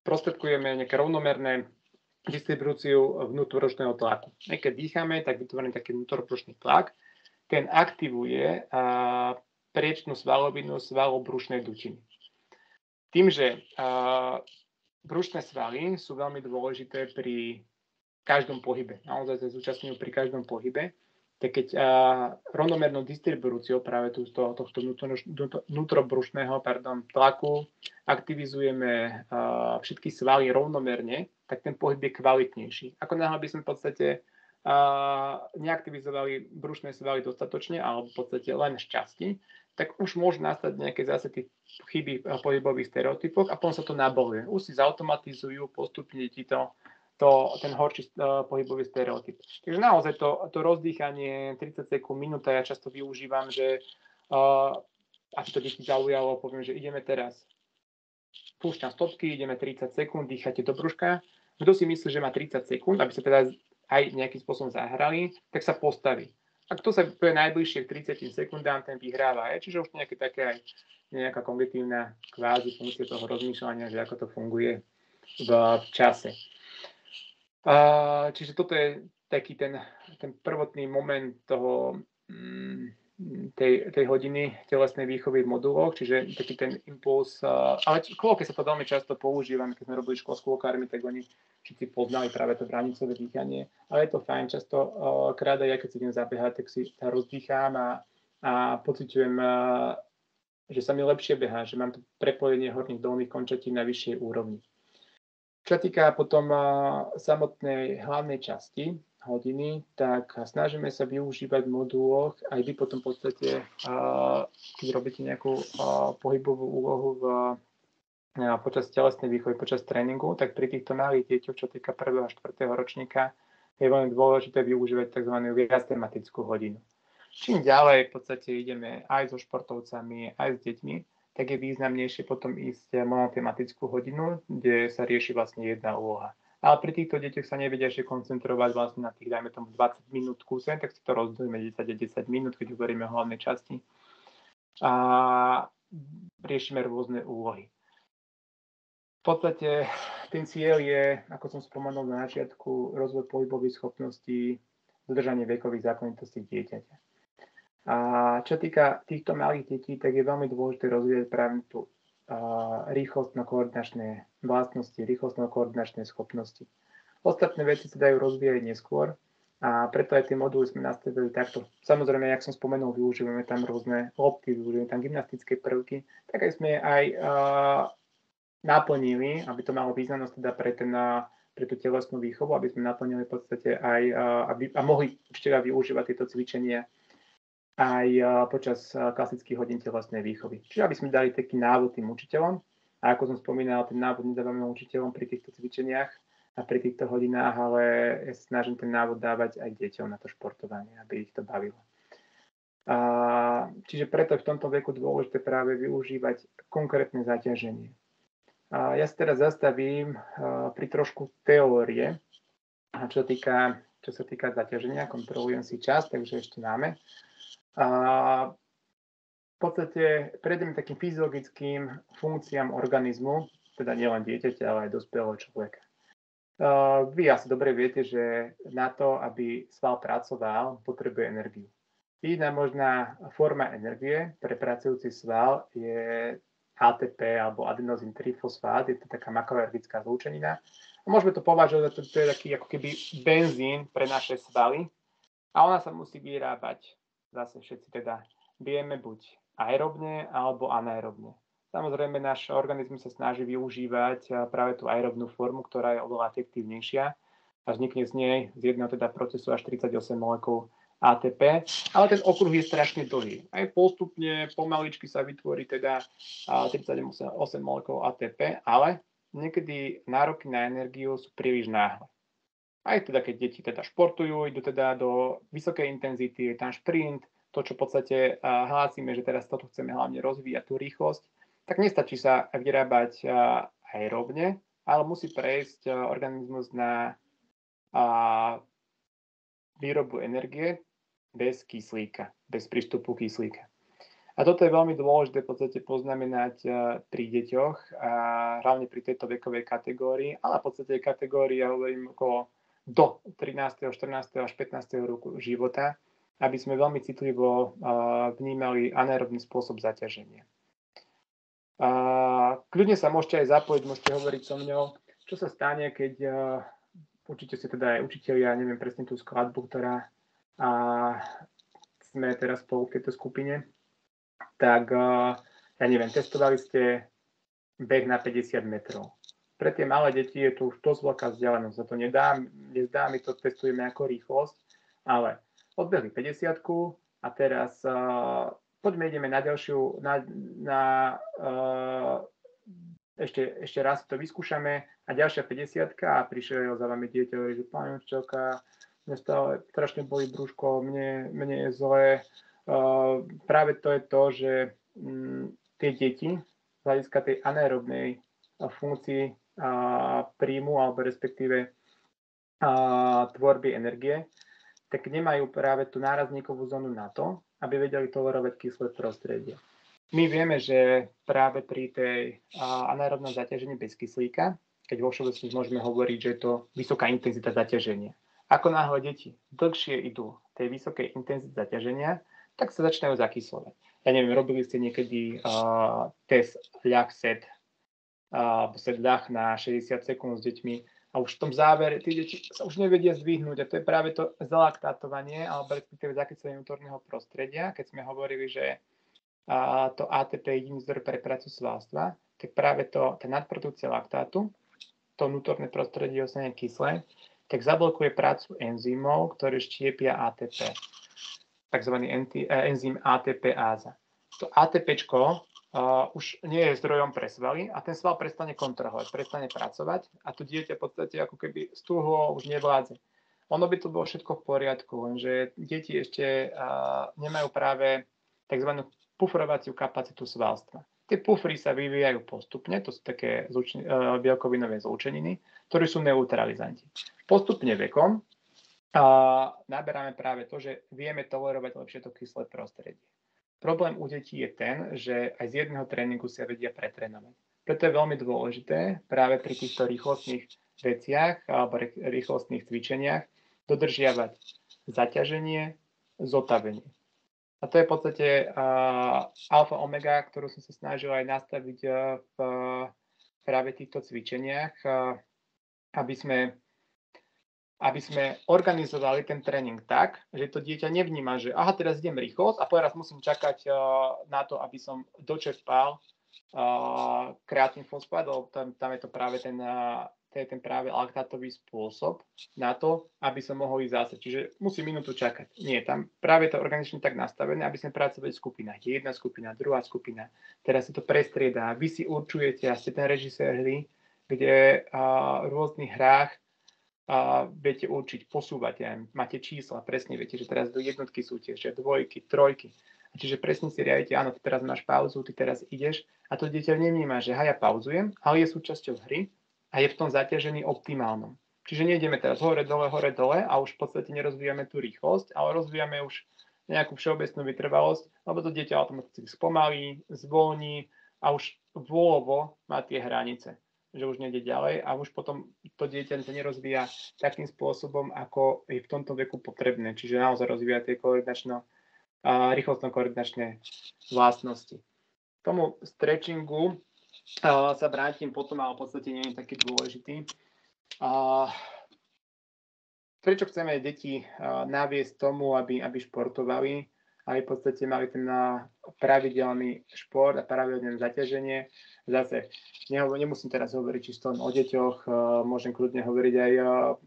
A: prostredkujeme nejaké rovnomerné distribúciu vnútoročného tlaku. Keď dýchame, tak vytvorený taký vnútoročný tlak, ten aktivuje priečnú svalovinu svalobrušnej dutiny. Tým, že brušné svaly sú veľmi dôležité pri každom pohybe. Naozaj sa zúčastňujú pri každom pohybe. Tak keď rovnomernou distribúciou práve tohto vnútrobrušného tlaku aktivizujeme všetky svaly rovnomerne, tak ten pohyb je kvalitnejší. Ako náhle by sme v podstate neaktivizovali brušné svaly dostatočne alebo v podstate len z časti, tak už môžu nastať nejaké zase tie chyby v pohybových stereotypoch a potom sa to naboluje. Už si zautomatizujú postupne ti ten horší pohybový stereotyp. Takže naozaj to rozdýchanie 30 sekúnd, minúta, ja často využívam, že ak to deti zaujalo, poviem, že ideme teraz, púšťam stopky, ideme 30 sekúnd, dýchate do brúška. Kto si myslí, že má 30 sekúnd, aby sa teda aj nejakým spôsobom zahrali, tak sa postaví. A kto sa bude najbližšie k 30 sekundám, ten vyhráva. Čiže už nejaké také aj nejaká kognitívna kvázi funkcia toho rozmýšľania, že ako to funguje v čase. Čiže toto je taký ten prvotný moment tej hodiny telesnej výchovy v moduloch, čiže taký ten impuls. Ale keď sa to veľmi často používa, keď sme robili školu s škôlkármi, tak oni všetci poznali práve to bránicové dýchanie. Ale je to fajn, často krát aj ja, keď si idem zabehať, tak si sa rozdýchám a pociťujem, že sa mi lepšie behá, že mám to prepojenie horných dolných končatín na vyššej úrovni. Čo sa týka potom samotnej hlavnej časti hodiny, tak snažíme sa využívať v moduloch aj vy potom v podstate, keď robíte nejakú pohybovú úlohu počas telesnej výchovy, počas tréningu, tak pri týchto malých deťoch, čo týka 1. a 4. ročníka, je veľmi dôležité využívať tzv. Viactematickú hodinu. Čím ďalej v podstate ideme aj so športovcami, aj s deťmi, tak je významnejšie potom ísť monotematickú hodinu, kde sa rieši vlastne jedna úloha. Ale pri týchto deťoch sa nevedia ešte koncentrovať vlastne na tých, dajme tomu 20 minút kúse, tak si to rozdelíme 10 minút, keď hovoríme o hlavnej časti. A riešime rôzne úlohy. V podstate ten cieľ je, ako som spomenul na začiatku, rozvoj pohybových schopností, dodržanie vekových zákonitostí dieťaťa. A čo týka týchto malých detí, tak je veľmi dôležité rozvíjať práve tú rýchlostno-koordinačné vlastnosti, rýchlostno-koordinačné schopnosti. Ostatné veci sa dajú rozvíjať neskôr a preto aj tie moduly sme nastavili takto. Samozrejme, jak som spomenul, využívame tam rôzne lopty, využívame tam gymnastické prvky, tak aj sme aj naplnili, aby to malo významnosť teda pre tú telesnú výchovu, aby sme naplnili v podstate aj a mohli učiteľia využívať tieto cvičenia aj počas klasických hodín telesnej výchovy. Čiže aby sme dali taký návod tým učiteľom. A ako som spomínal, ten návod nedávame učiteľom pri týchto cvičeniach a pri týchto hodinách, ale ja sa snažím ten návod dávať aj deťom na to športovanie, aby ich to bavilo. Čiže preto v tomto veku dôležité práve využívať konkrétne zaťaženie. Ja sa teraz zastavím pri trošku teórie, čo sa týka zaťaženia. Kontrolujem si čas, takže ešte máme. podstate prejdeme takým fyziologickým funkciám organizmu, teda nielen dieťaťa, ale aj dospelého človeka. Vy asi dobre viete, že na to, aby sval pracoval, potrebuje energiu. Iná možná forma energie pre pracujúci sval je ATP alebo adenozín trifosfát, je to taká makroenergická zlúčenina. A môžeme to považovať, že to je taký ako keby benzín pre naše svaly a ona sa musí vyrábať, zase všetci teda vieme, buď aerobne alebo anaerobne. Samozrejme, náš organizmus sa snaží využívať práve tú aerobnú formu, ktorá je oveľa efektívnejšia a vznikne z nej z jedného teda procesu až 38 molekúl ATP, ale ten okruh je strašne dlhý. Aj postupne, pomaličky sa vytvorí teda 38 molekúl ATP, ale niekedy nároky na energiu sú príliš náhle. Aj teda, keď deti teda športujú, idú teda do vysokej intenzity, je tam šprint, to, čo v podstate hlásime, že teraz toto chceme hlavne rozvíjať, tú rýchlosť, tak nestačí sa vyrábať aerobne, ale musí prejsť organizmus na výrobu energie bez kyslíka, bez prístupu kyslíka. A toto je veľmi dôležité v podstate poznamenať pri deťoch, a hlavne pri tejto vekovej kategórii, ale v podstate kategórii, ja hovorím, okolo do 13., 14. až 15. roku života, aby sme veľmi citlivo vnímali anaerobný spôsob zaťaženia. Kľudne sa môžete aj zapojiť, môžete hovoriť so mňou, čo sa stane, keď určite ste teda aj učitelia, neviem presne tú skladbu, ktorá sme teraz spolu v tejto skupine, tak ja neviem, testovali ste beh na 50 metrov. Pre tie malé deti je tu už dosť veľká vzdialenosť, za to nezdá, my to testujeme ako rýchlosť, ale odbehli 50-ku a teraz poďme, ideme na ďalšiu, ešte raz to vyskúšame a ďalšia 50-ka a prišiel za vami dieťa, hovorí, že pani učiteľka, mne stále strašne bolí brúško, mne je zlé. Práve to je to, že tie deti z hľadiska tej anaerobnej funkcii príjmu alebo respektíve tvorby energie, tak nemajú práve tú nárazníkovú zónu na to, aby vedeli tolerovať kyslé prostredie. My vieme, že práve pri tej anaerobnom zaťažení bez kyslíka, keď vo všeobecnosti môžeme hovoriť, že je to vysoká intenzita zaťaženia. Ako náhle deti dlhšie idú tej vysokej intenzity zaťaženia, tak sa začínajú zakyslovať. Ja neviem, robili ste niekedy test ľah set, set ľah na 60 sekúnd s deťmi a už v tom závere tie deti sa už nevedia zdvihnúť a to je práve to zalaktátovanie alebo respektíve zakyslenie vnútorného prostredia, keď sme hovorili, že to ATP je jediný zdroj pre prácu svalstva, tak práve tá nadprodukcia laktátu, to vnútorné prostredie ostane kyslé, tak zablokuje prácu enzymov, ktoré štiepia ATP, takzvaný enzym ATPáza. To ATPčko už nie je zdrojom pre svaly a ten sval prestane kontrahovať, prestane pracovať a to dieťa v podstate ako keby stúhlo už nevládze. Ono by to bolo všetko v poriadku, lenže deti ešte nemajú práve tzv. Pufrovaciu kapacitu svalstva. Tie pufry sa vyvíjajú postupne, to sú také bielkovinové zlúčeniny, ktoré sú neutralizanti. Postupne vekom naberáme práve to, že vieme tolerovať lepšie to kyslé prostredie. Problém u detí je ten, že aj z jedného tréningu sa vedia pretrénovať. Preto je veľmi dôležité práve pri týchto rýchlostných veciach alebo rýchlostných cvičeniach dodržiavať zaťaženie, zotavenie. A to je v podstate alfa omega, ktorú som sa snažil aj nastaviť v práve týchto cvičeniach, aby sme organizovali ten tréning tak, že to dieťa nevníma, že aha, teraz idem rýchlosť a teraz musím čakať na to, aby som dočerpal kreatín fosfát, lebo tam je to práve ten práve laktátový spôsob na to, aby som mohol ísť zase. Čiže musím minútu čakať. Nie, tam práve to organizačne tak nastavené, aby sme pracovali v skupinách. Je jedna skupina, druhá skupina. Teraz sa to prestriedá. Vy si určujete, a ste ten režisér hry, kde v rôznych hrách viete určiť, posúvať. Máte čísla, presne viete, že teraz do jednotky sú tiež dvojky, trojky. Čiže presne si riadite, áno, ty teraz máš pauzu, ty teraz ideš a to dieťa nevníma, že ja pauzujem, ale je súčasťou hry a je v tom zaťažení optimálnom. Čiže nejdeme teraz hore, dole a už v podstate nerozvíjame tú rýchlosť, ale rozvíjame už nejakú všeobecnú vytrvalosť, lebo to dieťa automaticky spomalí, zvolní a už vôľovo má tie hranice, že už nejde ďalej a už potom to dieťa sa nerozvíja takým spôsobom, ako je v tomto veku potrebné. Čiže naozaj rozvíja tie rýchlostno-koordinačné vlastnosti. K tomu stretchingu sa vrátim potom, ale v podstate nie je taký dôležitý. Prečo chceme deti naviesť tomu, aby športovali, aby v podstate mali ten pravidelný šport a pravidelné zaťaženie. Zase nemusím teraz hovoriť čisto o deťoch, môžem kľudne hovoriť aj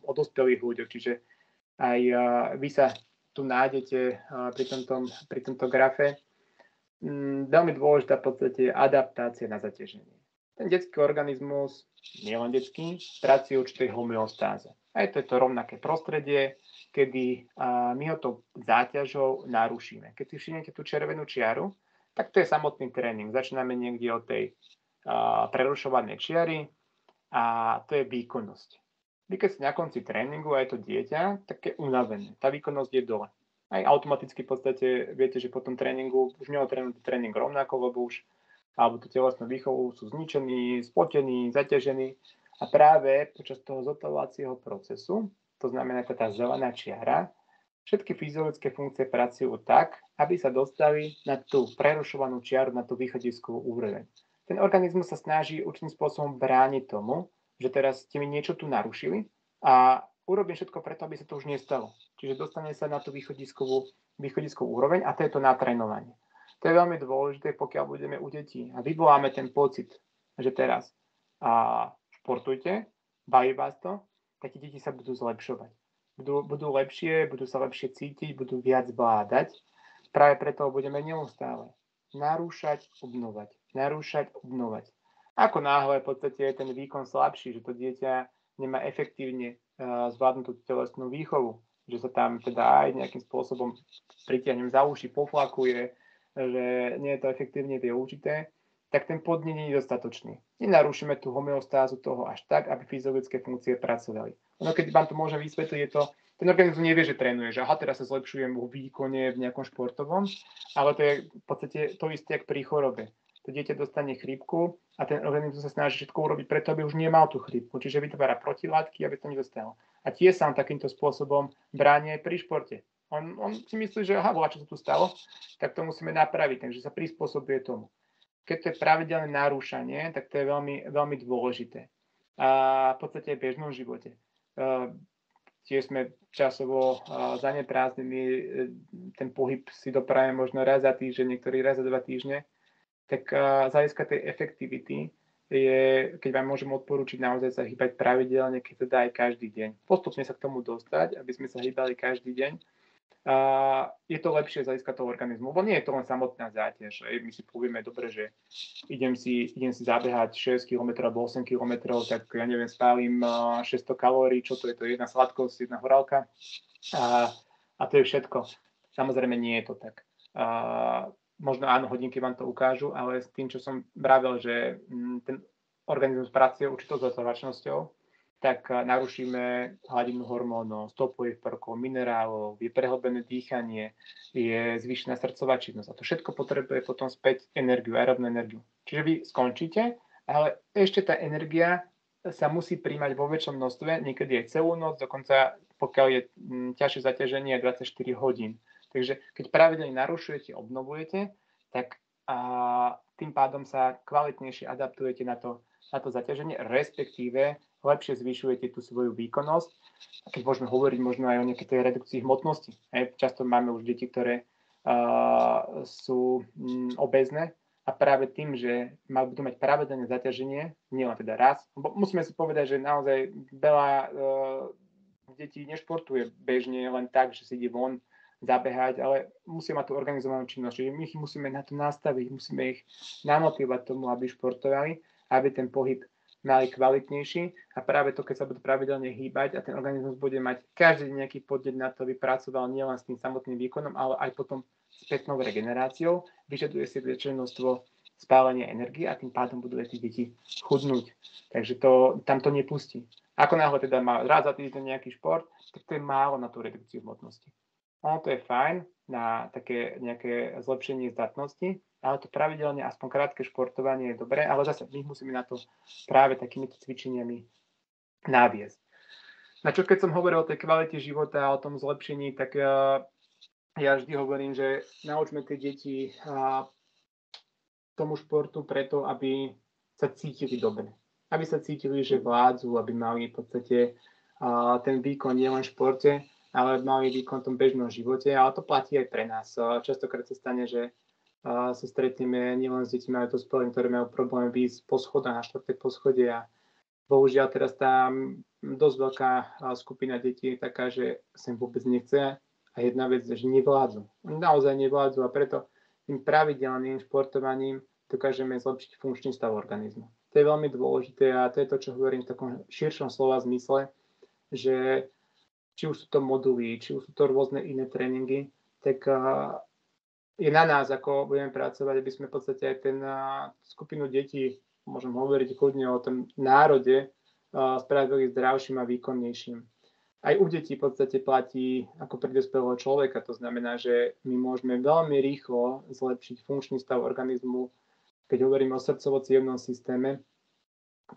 A: o dospelých ľuďoch, čiže aj vy sa tu nájdete pri tomto grafe. Veľmi dôležitá v podstate je adaptácia na zaťaženie. Ten detský organizmus, nielen detský, pracuje určitej homeostáze. Aj to je to rovnaké prostredie, kedy my ho tou záťažou narušíme. Keď si všimnete tú červenú čiaru, tak to je samotný tréning. Začíname niekde od tej prerušovanej čiary a to je výkonnosť. Vy keď ste na konci tréningu a je to dieťa, tak je unavené. Tá výkonnosť je dole. Aj automaticky v podstate viete, že po tom tréningu už neotrénujete tréning rovnako, lebo už alebo tú telesnú výchovu sú zničení, spotení, zaťažení. A práve počas toho zotavovacieho procesu, to znamená tá zelená čiara, všetky fyziologické funkcie pracujú tak, aby sa dostali na tú prerušovanú čiaru, na tú východiskovú úroveň. Ten organizmus sa snaží určitým spôsobom brániť tomu, že teraz ste mi niečo tu narušili a urobím všetko preto, aby sa to už nestalo. Čiže dostane sa na tú východiskovú úroveň a to je to natrénovanie. To je veľmi dôležité, pokiaľ budeme u detí a vyvoláme ten pocit, že teraz športujte, baví vás to, tak deti sa budú zlepšovať. Budú lepšie, budú sa lepšie cítiť, budú viac vládať. Práve preto budeme neustále narúšať, obnovať. Ako náhle v podstate je ten výkon slabší, že to dieťa nemá efektívne zvládnutú telesnú výchovu, že sa tam teda aj nejakým spôsobom pritiahnem za uši, poflakuje, že nie je to efektívne využité, tak ten podnet nie je dostatočný. Nenarušíme tú homeostázu toho až tak, aby fyziologické funkcie pracovali. No keď vám to môžem vysvetliť, je to, ten organizmus nevie, že trénuje, že aha, teraz sa zlepšujem vo výkone v nejakom športovom, ale to je v podstate to isté, ako pri chorobe. To dieťa dostane chrípku a ten organizmus sa snaží všetko urobiť preto, aby už nemal tú chrípku, čiže vytvára protilátky, aby to nedostalo. A tie sa takýmto spôsobom bráni aj pri športe. On si myslí, že aha, čo sa tu stalo, tak to musíme napraviť, takže sa prispôsobuje tomu. Keď to je pravidelné narúšanie, tak to je veľmi, veľmi dôležité. A v podstate aj v bežnom živote. Tiež sme časovo zaneprázdnení, ten pohyb si doprajeme možno raz za týždeň, niektorí raz za 2 týždne. Tak z hľadiska tej efektivity je, keď vám môžem odporúčiť naozaj sa hýbať pravidelne, keď sa dá aj každý deň. Postupne sa k tomu dostať, aby sme sa hýbali každý deň. Je to lepšie z hľadiska toho organizmu, lebo nie je to len samotná záťaž. My si povieme, dobre, že idem si zabehať 6 km alebo 8 km, tak ja neviem, spálim 600 kalórií, čo to je? To je jedna sladkosť, jedna horálka a to je všetko. Samozrejme nie je to tak. Možno áno, hodinky vám to ukážu, ale s tým, čo som vravel, že ten organizmus pracuje určitou zotrvačnosťou, tak narušíme hladinu hormónov, stopových prvkov, minerálov, je prehlbené dýchanie, je zvýšená srdcová činnosť. A to všetko potrebuje potom späť energiu, aerobnú energiu. Čiže vy skončíte, ale ešte tá energia sa musí príjmať vo väčšom množstve, niekedy aj celú noc, dokonca pokiaľ je ťažšie zaťaženie 24 hodín. Takže keď pravidelne narušujete, obnovujete, tak tým pádom sa kvalitnejšie adaptujete na to zaťaženie, respektíve lepšie zvyšujete tú svoju výkonnosť. A keď môžeme hovoriť možno aj o nejakej tej redukcii hmotnosti. Často máme už deti, ktoré sú obézne a práve tým, že budú mať pravidelné zaťaženie, nielen teda raz, musíme si povedať, že naozaj veľa detí nešportuje bežne len tak, že si ide von zabehať, ale musia mať tú organizovanú činnosť. Čiže my ich musíme na to nastaviť, musíme ich namotivovať tomu, aby športovali, aby ten pohyb mali kvalitnejší a práve to, keď sa budú pravidelne hýbať a ten organizmus bude mať každý nejaký podnet na to, aby pracoval nielen s tým samotným výkonom, ale aj potom spätnou regeneráciou, vyžaduje si väčšie množstvo spálenia energie a tým pádom budú aj tí deti chudnúť. Takže tam to nepustí. Ako náhle teda má raz za týždeň nejaký šport, tak to je málo na tú redukciu hmotnosti. Ono to je fajn, na také nejaké zlepšenie zdatnosti, ale to pravidelne, aspoň krátke športovanie je dobré, ale zase my musíme na to práve takýmito cvičeniami naviesť. Na čo keď som hovoril o tej kvalite života a o tom zlepšení, tak ja vždy hovorím, že naučme tie deti tomu športu preto, aby sa cítili dobre. Aby sa cítili, že vládzu, aby mali v podstate ten výkon nielen v športe, ale mali výkon v tom bežnom živote, ale to platí aj pre nás. Častokrát sa stane, že sa stretneme nielen s deťmi, ale dospelými, ktoré majú problém výjsť po schodách na 4. poschodie a bohužiaľ teraz tá dosť veľká skupina detí je taká, že sa im vôbec nechce a jedna vec je, že nevládzu. Oni naozaj nevládzu a preto tým pravidelným športovaním dokážeme zlepšiť funkčný stav organizmu. To je veľmi dôležité a to je to, čo hovorím v takom širšom slova zmysle, že či už sú to moduly, či už sú to rôzne iné tréningy, tak je na nás, ako budeme pracovať, aby sme v podstate aj ten skupinu detí, môžem hovoriť kľudne o tom národe, spravili zdravším a výkonnejším. Aj u detí v podstate platí ako pre dospelého človeka, to znamená, že my môžeme veľmi rýchlo zlepšiť funkčný stav organizmu. Keď hovoríme o srdcovo-cievnom systéme,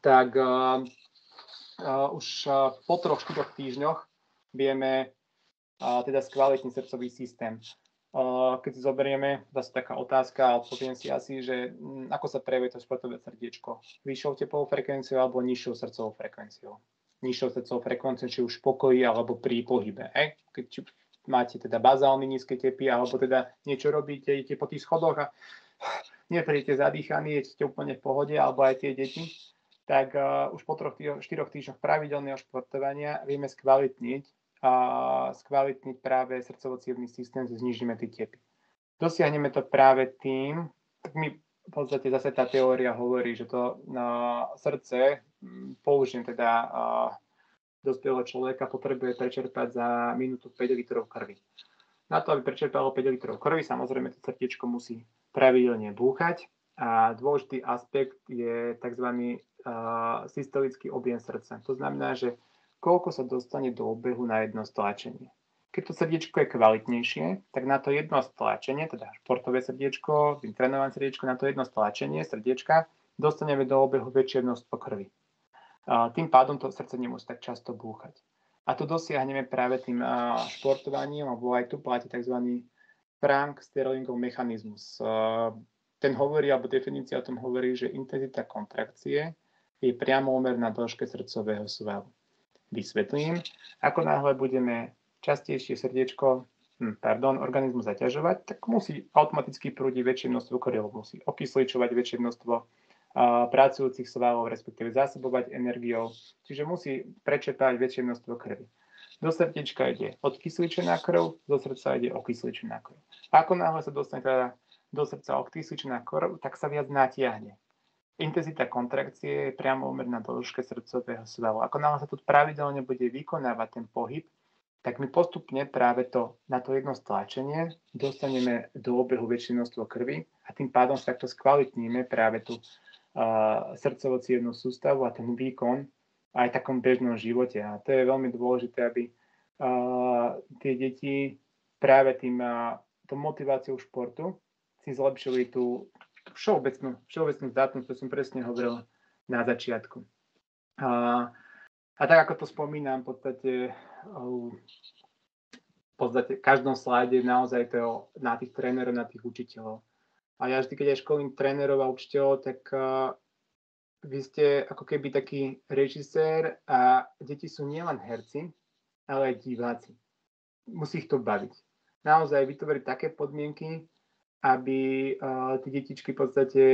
A: tak už po 3-4 týždňoch vieme teda skvalitniť srdcový systém. Keď si zoberieme, zase taká otázka, ale poviem si asi, že ako sa prejavuje to športové srdiečko? Vyššou tepovou frekvenciou alebo nižšou srdcovou frekvenciou? Nižšou srdcovou frekvenciou, či už v pokoji alebo pri pohybe. Keď máte teda bazálne nízke tepy, alebo teda niečo robíte, idete po tých schodoch a nepríjete zadýchaní, ste úplne v pohode, alebo aj tie deti, tak už po 4 týždňoch pravidelného športovania vieme skvalitniť práve srdcovo-cievny systém, znižíme tie tepy. Dosiahneme to práve tým, tak my v podstate zase tá teória hovorí, že to srdce, použijem teda dospelého človeka, potrebuje prečerpať za minútu 5 litrov krvi. Na to, aby prečerpalo 5 litrov krvi, samozrejme to srdiečko musí pravidelne búchať a dôležitý aspekt je tzv. Systolický objem srdca. To znamená, že koľko sa dostane do obehu na jedno stlačenie. Keď to srdiečko je kvalitnejšie, tak na to jedno stlačenie, teda športové srdiečko, trénované srdiečko, na to jedno stlačenie srdiečka dostaneme do obehu väčšie množstvo krvi. Tým pádom to srdce nemusí tak často búchať. A to dosiahneme práve tým športovaním, alebo aj tu platí tzv. Frank-Sterlingov mechanizmus. Ten hovorí, alebo definícia o tom hovorí, že intenzita kontrakcie je priamoúmerná dĺžke srdcového svalu. Vysvetlím, ako náhle budeme častejšie organizmus zaťažovať, tak musí automaticky prúdiť väčšie množstvo krvi, musí okysličovať väčšie množstvo pracujúcich svalov, respektíve zásobovať energiou, čiže musí prečerpať väčšie množstvo krvi. Do srdiečka ide odkysličená krv, do srdca ide okysličená krv. Ako náhle sa dostane teda do srdca okysličená krv, tak sa viac natiahne. Intenzita kontrakcie je priamo úmerná dĺžke srdcového svalu. Ako náhle sa tu pravidelne bude vykonávať ten pohyb, tak my postupne práve na to jedno stlačenie dostaneme do obehu väčšie množstvo krvi a tým pádom sa takto skvalitníme práve tú srdcovo-cievnu sústavu a ten výkon aj v takom bežnom živote. A to je veľmi dôležité, aby tie deti práve tou motiváciou športu si zlepšili tú všeobecnú zdatnosť, to som presne hovoril na začiatku. A tak ako to spomínam, v podstate v každom slajde naozaj to na tých trénerov, na tých učiteľov. A ja vždy, keď aj školím trénerov a učiteľov, tak vy ste ako keby taký režisér a deti sú nielen herci, ale aj diváci. Musí ich to baviť. Naozaj vytvoriť také podmienky, aby tí detičky v podstate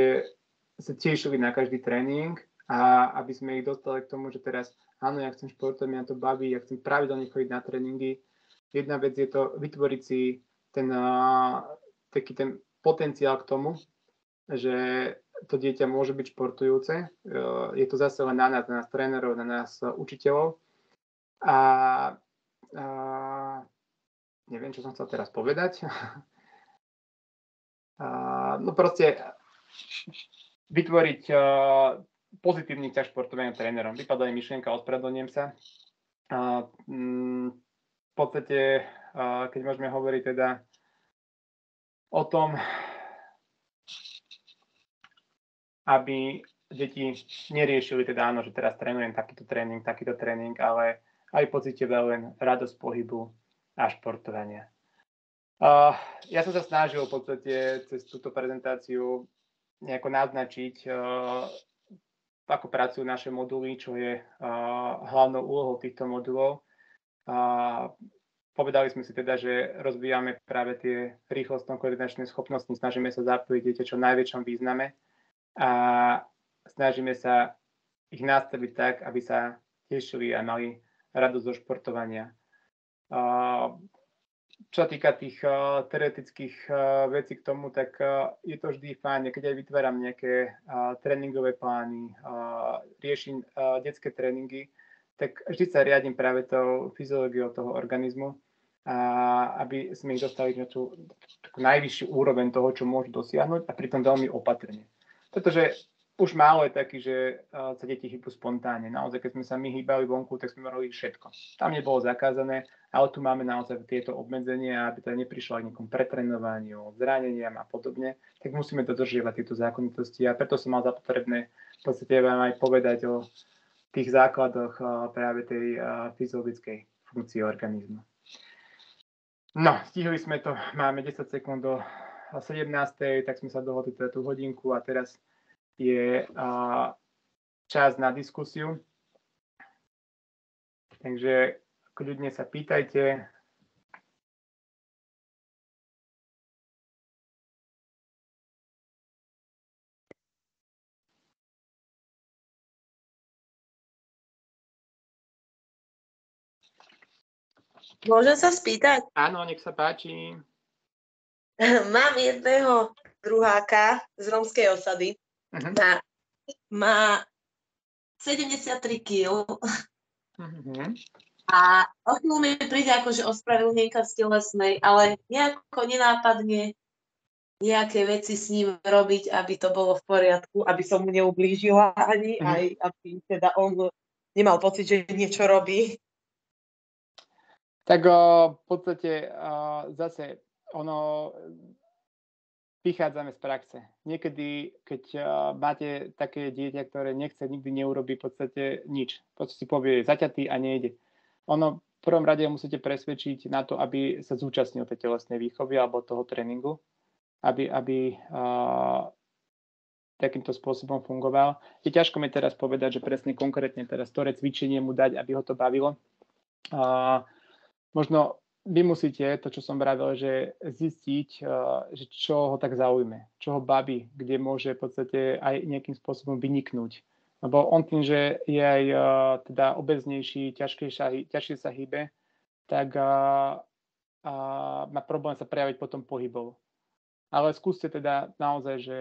A: sa tešili na každý tréning a aby sme ich dostali k tomu, že teraz áno, ja chcem športovať, mňa to baví, ja chcem pravidelne chodiť na tréningy. Jedna vec je to vytvoriť si taký ten potenciál k tomu, že to dieťa môže byť športujúce. Je to zase len na nás trénerov, na nás učiteľov. A neviem, čo som chcel teraz povedať. No proste vytvoriť pozitívny vzťah športovým trénerom. Vypadá aj myšlienka, ospravedlňujem sa. V podstate, keď môžeme hovoriť teda o tom, aby deti neriešili teda áno, že teraz trénujem takýto tréning, ale aj pocitili len radosť pohybu a športovania. Ja som sa snažil v podstate cez túto prezentáciu nejako naznačiť, ako pracujú naše moduly, čo je hlavnou úlohou týchto modulov. Povedali sme si teda, že rozvíjame práve tie rýchlostno-koordinačné schopnosti, snažíme sa zapojiť dieťa čo najväčšom význame a snažíme sa ich nastaviť tak, aby sa tešili a mali radosť zo športovania. Čo sa týka tých teoretických vecí k tomu, tak je to vždy fajn, keď aj vytváram nejaké tréningové plány, riešim detské tréningy, tak vždy sa riadím práve tou fyziológiou toho organizmu, aby sme ich dostali na tú takú najvyššiu úroveň toho, čo môžu dosiahnuť a pritom veľmi opatrne. Pretože už málo je taký, že sa deti hýbu spontánne. Naozaj, keď sme sa my hýbali vonku, tak sme robili všetko. Tam nebolo zakázané, ale tu máme naozaj tieto obmedzenia, aby to neprišlo k nejakom pretrenovaniu, zraneniam a podobne, tak musíme dodržiavať tieto zákonitosti a preto som mal za potrebné v podstate vám aj povedať o tých základoch práve tej fyziologickej funkcie organizmu. No, stihli sme to, máme 10 sekúnd do 17. tak sme sa dohodli teda tú hodinku a teraz je čas na diskusiu. Takže kľudne sa pýtajte.
B: Môžem sa spýtať?
A: Áno, nech sa páči.
B: Mám jedného druháka z rómskej osady. Má 73 kg. A o chvíľu mi príde akože ospravedlnenka z telesnej, ale nejako nenápadne nejaké veci s ním robiť, aby to bolo v poriadku, aby som mu neublížila ani, aj aby teda on nemal pocit, že niečo robí.
A: Tak v podstate zase vychádzame z praxe. Niekedy, keď máte také dieťa, ktoré nechce, nikdy neurobí v podstate nič. Poďte si povie, zaťatý a nejde. V prvom rade musíte presvedčiť na to, aby sa zúčastnil tej telesnej výchovy alebo toho tréningu, aby takýmto spôsobom fungoval. Je ťažko mi teraz povedať, že presne konkrétne teraz ktoré cvičenie mu dať, aby ho to bavilo. Možno vy musíte, to čo som vravil, že zistiť, že čo ho tak zaujme, čo ho baví, kde môže v podstate aj nejakým spôsobom vyniknúť. Lebo on tým, že je aj teda obeznejší, ťažšie sa hýbe, tak má problém sa prejaviť potom pohybov. Ale skúste teda naozaj, že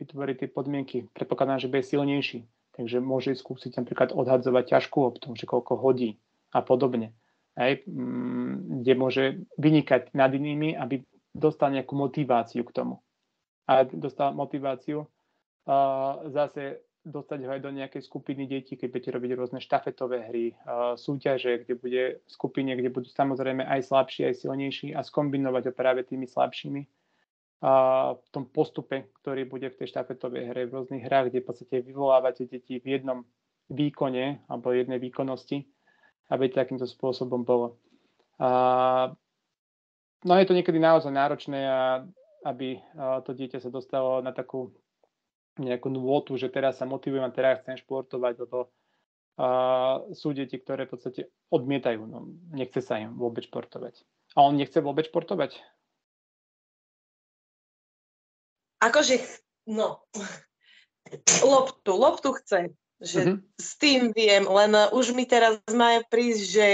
A: vytvoriť tie podmienky. Predpokladám, že bude silnejší. Takže môže skúsiť napríklad odhadzovať ťažkú loptu, že koľko hodí a podobne. Kde môže vynikať nad inými, aby dostal nejakú motiváciu k tomu. A dostal motiváciu zase dostať ho aj do nejakej skupiny detí, keď budete robiť rôzne štafetové hry, súťaže, kde bude v skupine, kde budú samozrejme aj slabší, aj silnejší a skombinovať ho práve tými slabšími v tom postupe, ktorý bude v tej štafetovej hre, v rôznych hrách, kde v podstate vyvolávate deti v jednom výkone alebo jednej výkonnosti, aby takýmto spôsobom bolo. No je to niekedy naozaj náročné, aby to dieťa sa dostalo na takú nejakú nôtu, že teraz sa motivujem a teraz chcem športovať, lebo sú deti, ktoré v podstate odmietajú, no, nechce sa im vôbec športovať. A on nechce vôbec športovať?
B: Akože, no, loptu chce. Že s tým viem, len už mi teraz má prísť, že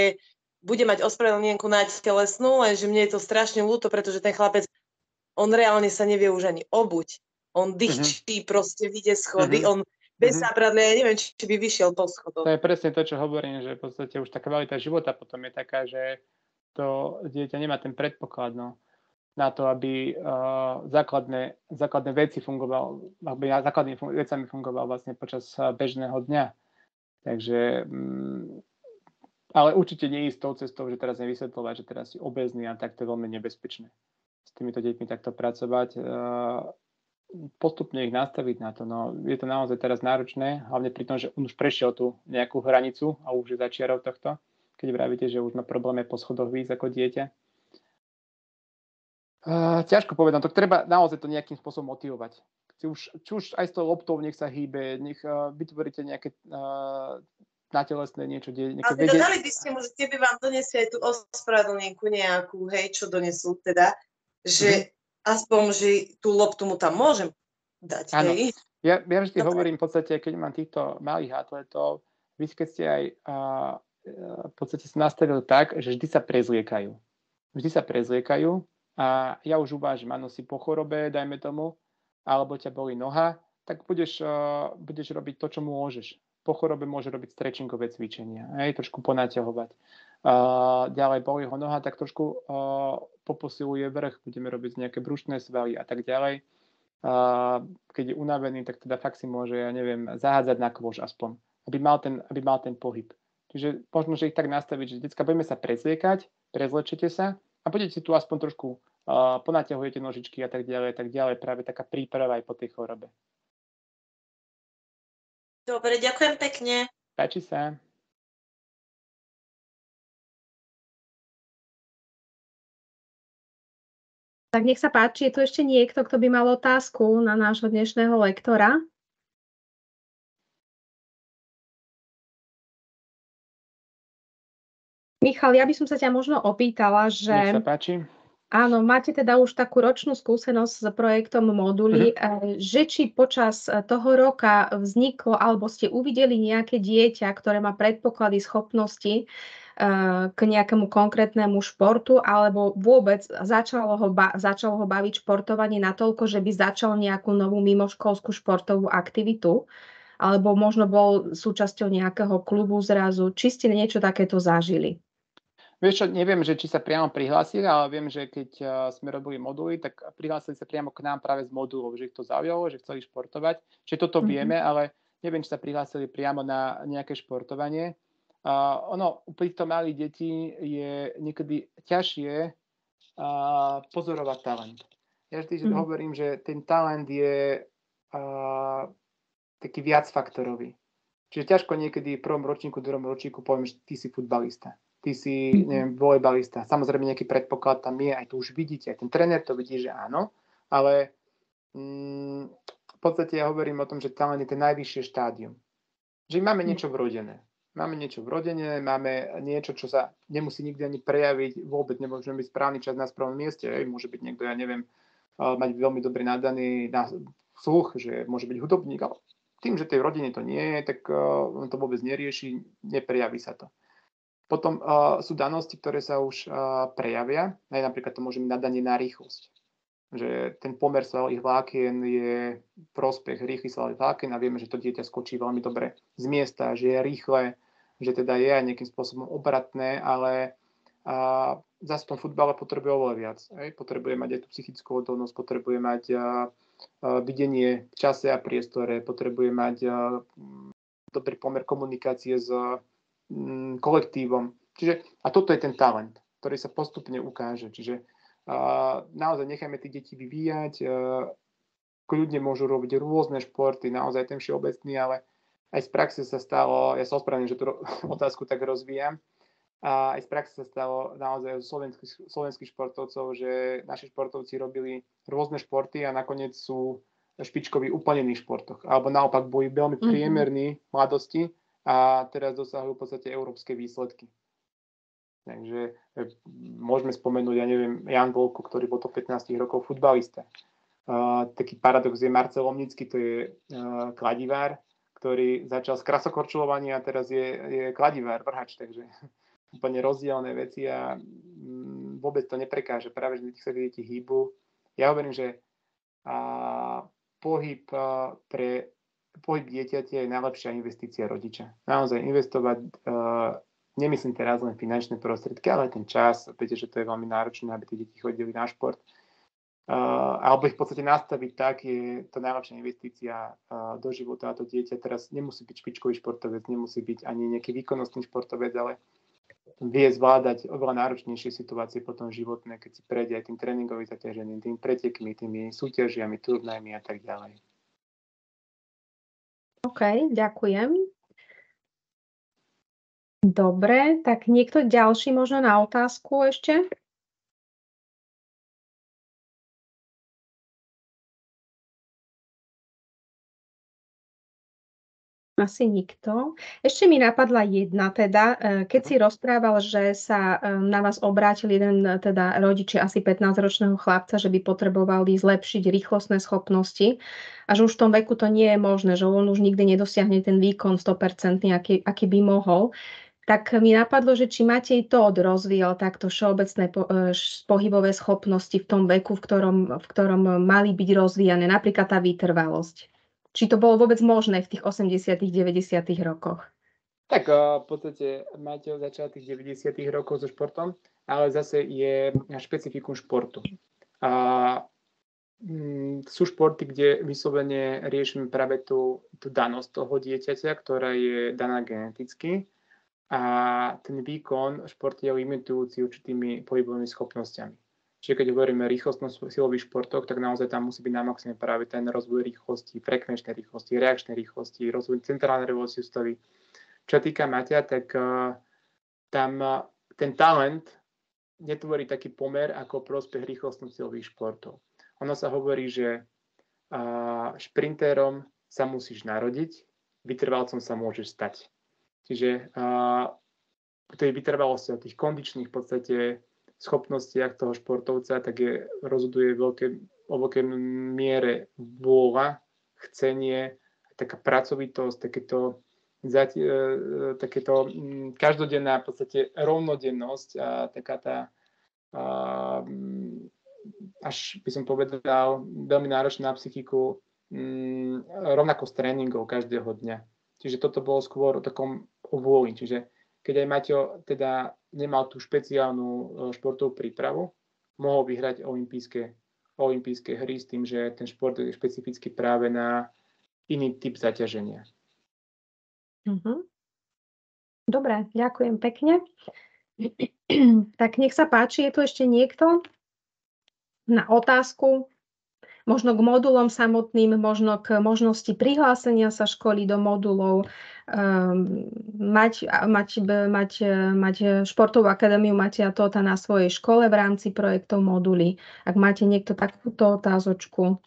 B: bude mať ospravedlnenku na telesnú, lenže mne je to strašne ľúto, pretože ten chlapec, on reálne sa nevie už ani obuť. On dychčí, proste vyjde schody, on bez zábradlia, ja neviem, či by vyšiel po schodoch.
A: To je presne to, čo hovorím, že v podstate už tá kvalita života potom je taká, že to dieťa nemá ten predpoklad, na to, aby základné veci fungoval, aby základnými vecami fungoval vlastne počas bežného dňa. Takže, ale určite nie ísť tou cestou, že teraz nevysvetľovať, že teraz si obézny a tak to je veľmi nebezpečné. Z týmito deťmi takto pracovať. Postupne ich nastaviť na to. No, je to naozaj teraz náročné, hlavne pri tom, že on už prešiel tú nejakú hranicu a už je za čiarou tohto, keď vravíte, že už má problémy po schodoch výjsť ako dieťa. Ťažko povedať, to treba naozaj to nejakým spôsobom motivovať. Či už aj s tou loptou nech sa hýbe, nech vytvoríte nejaké natelesné niečo.
B: Ale teda dali by ste mu, že keby vám donesie aj tú ospravedlnenku nejakú, hej, čo donesú teda, že aspoň, že tú loptu mu tam môžem dať,
A: áno.
B: hej.
A: Ja vždy hovorím v podstate, keď mám týchto malých atletov, vy keď ste aj v podstate sa nastavili tak, že vždy sa prezliekajú. A ja už uvážim, áno, si po chorobe, dajme tomu, alebo ťa bolí noha, tak budeš robiť to, čo môžeš. Po chorobe môže robiť stretchingové cvičenia, trošku ponaťahovať. Ďalej bolí ho noha, tak trošku poposiluje vrch, budeme robiť nejaké brušné svaly a tak ďalej. Keď je unavený, tak teda fakt si môže, ja neviem, zahádzať na kôž aspoň, aby mal ten pohyb. Čiže možno, že ich tak nastaviť, že decka, budeme sa prezliekať, prezlečete sa a budete si tu aspoň trošku ponaťahujete nožičky a tak ďalej, práve taká príprava aj po tej chorobe.
B: Dobre, ďakujem pekne.
A: Páči sa.
C: Tak nech sa páči, je tu ešte niekto, kto by mal otázku na nášho dnešného lektora? Michal, ja by som sa ťa možno opýtala, že...
A: Nech sa páči.
C: Áno, máte teda už takú ročnú skúsenosť s projektom Moduly, že či počas toho roka vzniklo, alebo ste uvideli nejaké dieťa, ktoré má predpoklady, schopnosti k nejakému konkrétnemu športu, alebo vôbec začalo ho baviť športovanie natoľko, že by začal nejakú novú mimoškolskú športovú aktivitu, alebo možno bol súčasťou nejakého klubu zrazu. Či ste niečo takéto zažili?
A: Vieš čo, neviem, že či sa priamo prihlásili, ale viem, že keď sme robili moduly, tak prihlásili sa priamo k nám práve z modulov, že ich to zaujalo, že chceli športovať. Čiže toto vieme, ale neviem, či sa prihlásili priamo na nejaké športovanie. Pri týchto malých detí je niekedy ťažšie pozorovať talent. Ja vždy hovorím, že ten talent je taký viacfaktorový. Čiže ťažko niekedy v prvom ročníku, druhom ročníku poviem, že ty si futbalista. Ty si, neviem, volejbalista. Samozrejme, nejaký predpoklad tam je, aj to už vidíte, aj ten tréner to vidí, že áno, ale v podstate ja hovorím o tom, že talent je ten najvyššie štádium. Že máme niečo vrodené. Máme niečo, čo sa nemusí nikdy ani prejaviť, vôbec nemôžeme byť správny čas na správnom mieste. Môže byť niekto, ja neviem, mať veľmi dobre nadaný sluch, že môže byť hudobník, ale tým, že tej rodine to nie je, tak on to vôbec nerieši, neprejaví sa to. Potom sú danosti, ktoré sa už prejavia. Aj napríklad to môže byť nadanie na rýchlosť. Že ten pomer svalových vlákien je prospech rýchlych svalových vlákien a vieme, že to dieťa skočí veľmi dobre z miesta, že je rýchle, že teda je aj nejakým spôsobom obratné, ale zase v tom futbale potrebuje oveľa viac. Potrebuje mať aj tú psychickú odolnosť, potrebuje mať videnie v čase a priestore, potrebuje mať dobrý pomer komunikácie s kolektívom. A toto je ten talent, ktorý sa postupne ukáže. Čiže naozaj nechajme tých detí vyvíjať, kľudne môžu robiť rôzne športy, naozaj ten všeobecný, ale aj z praxe sa stalo, ja sa ospravedlňujem, že tú otázku tak rozvíjam, a aj z praxe sa stalo naozaj slovenských športovcov, že naši športovci robili rôzne športy a nakoniec sú špičkoví úplne iných športoch. Alebo naopak boli veľmi priemerní mladosti, a teraz dosahujú v podstate európske výsledky. Takže môžeme spomenúť, ja neviem, Jan Volko, ktorý bol to 15 rokov futbalista. Taký paradox je Marcel Omnický, to je kladivár, ktorý začal z krasokorčulovania a teraz je kladivár, vrhač, takže úplne rozdielne veci a vôbec to neprekáže. Práve, že sa deti hýbu. Ja hovorím, že pohyb dieťaťa je najlepšia investícia rodiča. Naozaj investovať, nemyslím teraz len finančné prostriedky, ale ten čas. Viete, že to je veľmi náročné, aby tie deti chodili na šport. Alebo ich v podstate nastaviť tak, je to najlepšia investícia do života. A to dieťa teraz nemusí byť špičkový športovec, nemusí byť ani nejaký výkonnostný športovec, ale vie zvládať oveľa náročnejšie situácie potom životné, keď si prejde aj tým tréningovým zaťažením, tým pretekmi, tými súťažiami, turnajmi a tak ďalej.
C: OK, ďakujem. Dobre, tak niekto ďalší možno na otázku ešte? Asi nikto. Ešte mi napadla jedna teda, keď si rozprával, že sa na vás obrátil jeden teda rodičia asi 15-ročného chlapca, že by potrebovali zlepšiť rýchlostné schopnosti a že už v tom veku to nie je možné, že on už nikdy nedosiahne ten výkon 100%, aký by mohol. Tak mi napadlo, že či Matej Tóth rozvíjal takto všeobecné pohybové schopnosti v tom veku, v ktorom mali byť rozvíjane, napríklad tá vytrvalosť. Či to bolo vôbec možné v tých 80 90 rokoch?
A: Tak v podstate Matej začal v tých 90 rokoch so športom, ale zase je špecifikum športu. Sú športy, kde vyslovene riešime práve tú danosť toho dieťaťa, ktorá je daná geneticky a ten výkon šport je limitujúci určitými pohybovými schopnosťami. Čiže keď hovoríme o rýchlostno-silových športoch, tak naozaj tam musí byť na maximum práve ten rozvoj rýchlosti, frekvenčnej rýchlosti, reakčnej rýchlosti, rozvoj centrálnej nervovej sústavy. Čo týka Mateja, tak tam ten talent netvorí taký pomer ako prospech rýchlostno-silových športov. Ono sa hovorí, že šprintérom sa musíš narodiť, vytrvalcom sa môžeš stať. Čiže v tej vytrvalosti, o tých kondičných v podstate schopnostiach toho športovca, tak rozhoduje vo veľkej miere vôľa, chcenie, taká pracovitosť, takéto každodenná v podstate rovnodennosť a taká tá až by som povedal veľmi náročná na psychiku rovnako s tréningov každého dňa. Čiže toto bolo skôr o takom vôli. Čiže keď aj Maťo teda nemal tú špeciálnu športovú prípravu, mohol vyhrať olympijské hry s tým, že ten šport je špecificky práve na iný typ zaťaženia.
C: Dobre, ďakujem pekne. Tak nech sa páči, je tu ešte niekto na otázku? Možno k modulom samotným, možno k možnosti prihlásenia sa školy do modulov, mať športovú akadémiu Mateja Tótha na svojej škole v rámci projektov moduly. Ak máte niekto takúto otázočku.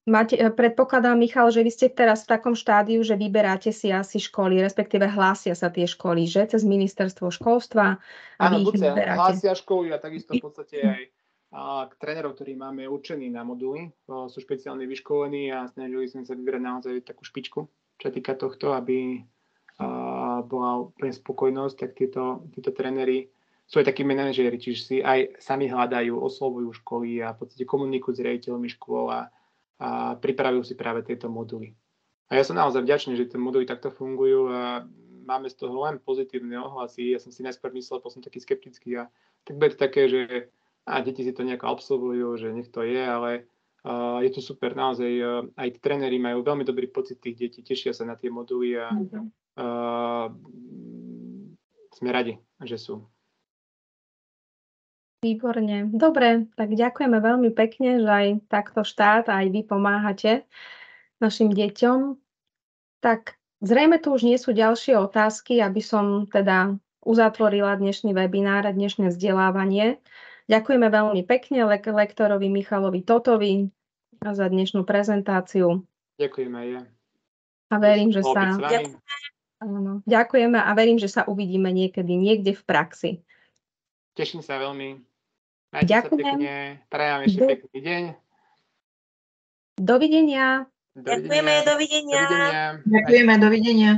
C: Predpokladám, Michal, že vy ste teraz v takom štádiu, že vyberáte si asi školy, respektíve hlásia sa tie školy, že? Cez ministerstvo školstva.
A: Áno, buď sa hlásia školy a takisto v podstate aj k trénerov, ktorí máme určení na moduly, sú špeciálne vyškolení a snažili sme sa vyberať naozaj takú špičku, čo týka tohto, aby bola úplne spokojnosť, tak títo tréneri sú aj takí manažéri, čiže si aj sami hľadajú, oslovujú školy a v podstate komunikujú s riaditeľmi škôl a pripravujú si práve tieto moduly. A ja som naozaj vďačný, že tie moduly takto fungujú a máme z toho len pozitívne ohlasy. Ja som si najskôr myslel, bol som taký skeptický a tak bude to také, že deti si to nejako absolvujú, že nech to je, ale je to super. Naozaj aj tréneri majú veľmi dobrý pocit tých detí, tešia sa na tie moduly a sme radi, že sú.
C: Výborne. Dobre, tak ďakujeme veľmi pekne, že aj takto štát, aj vy pomáhate našim deťom. Tak zrejme tu už nie sú ďalšie otázky, aby som teda uzatvorila dnešný webinár a dnešné vzdelávanie. Ďakujeme veľmi pekne lektorovi Michalovi Tóthovi za dnešnú prezentáciu.
A: Ďakujem aj ja.
C: A verím, že sa... Ďakujeme a verím, že sa uvidíme niekde v praxi.
A: Teším sa veľmi. Majte sa pekne. Prajem ešte pekný deň.
C: Dovidenia.
B: Ďakujeme, dovidenia.
A: Dovidenia.
D: Ďakujeme, dovidenia.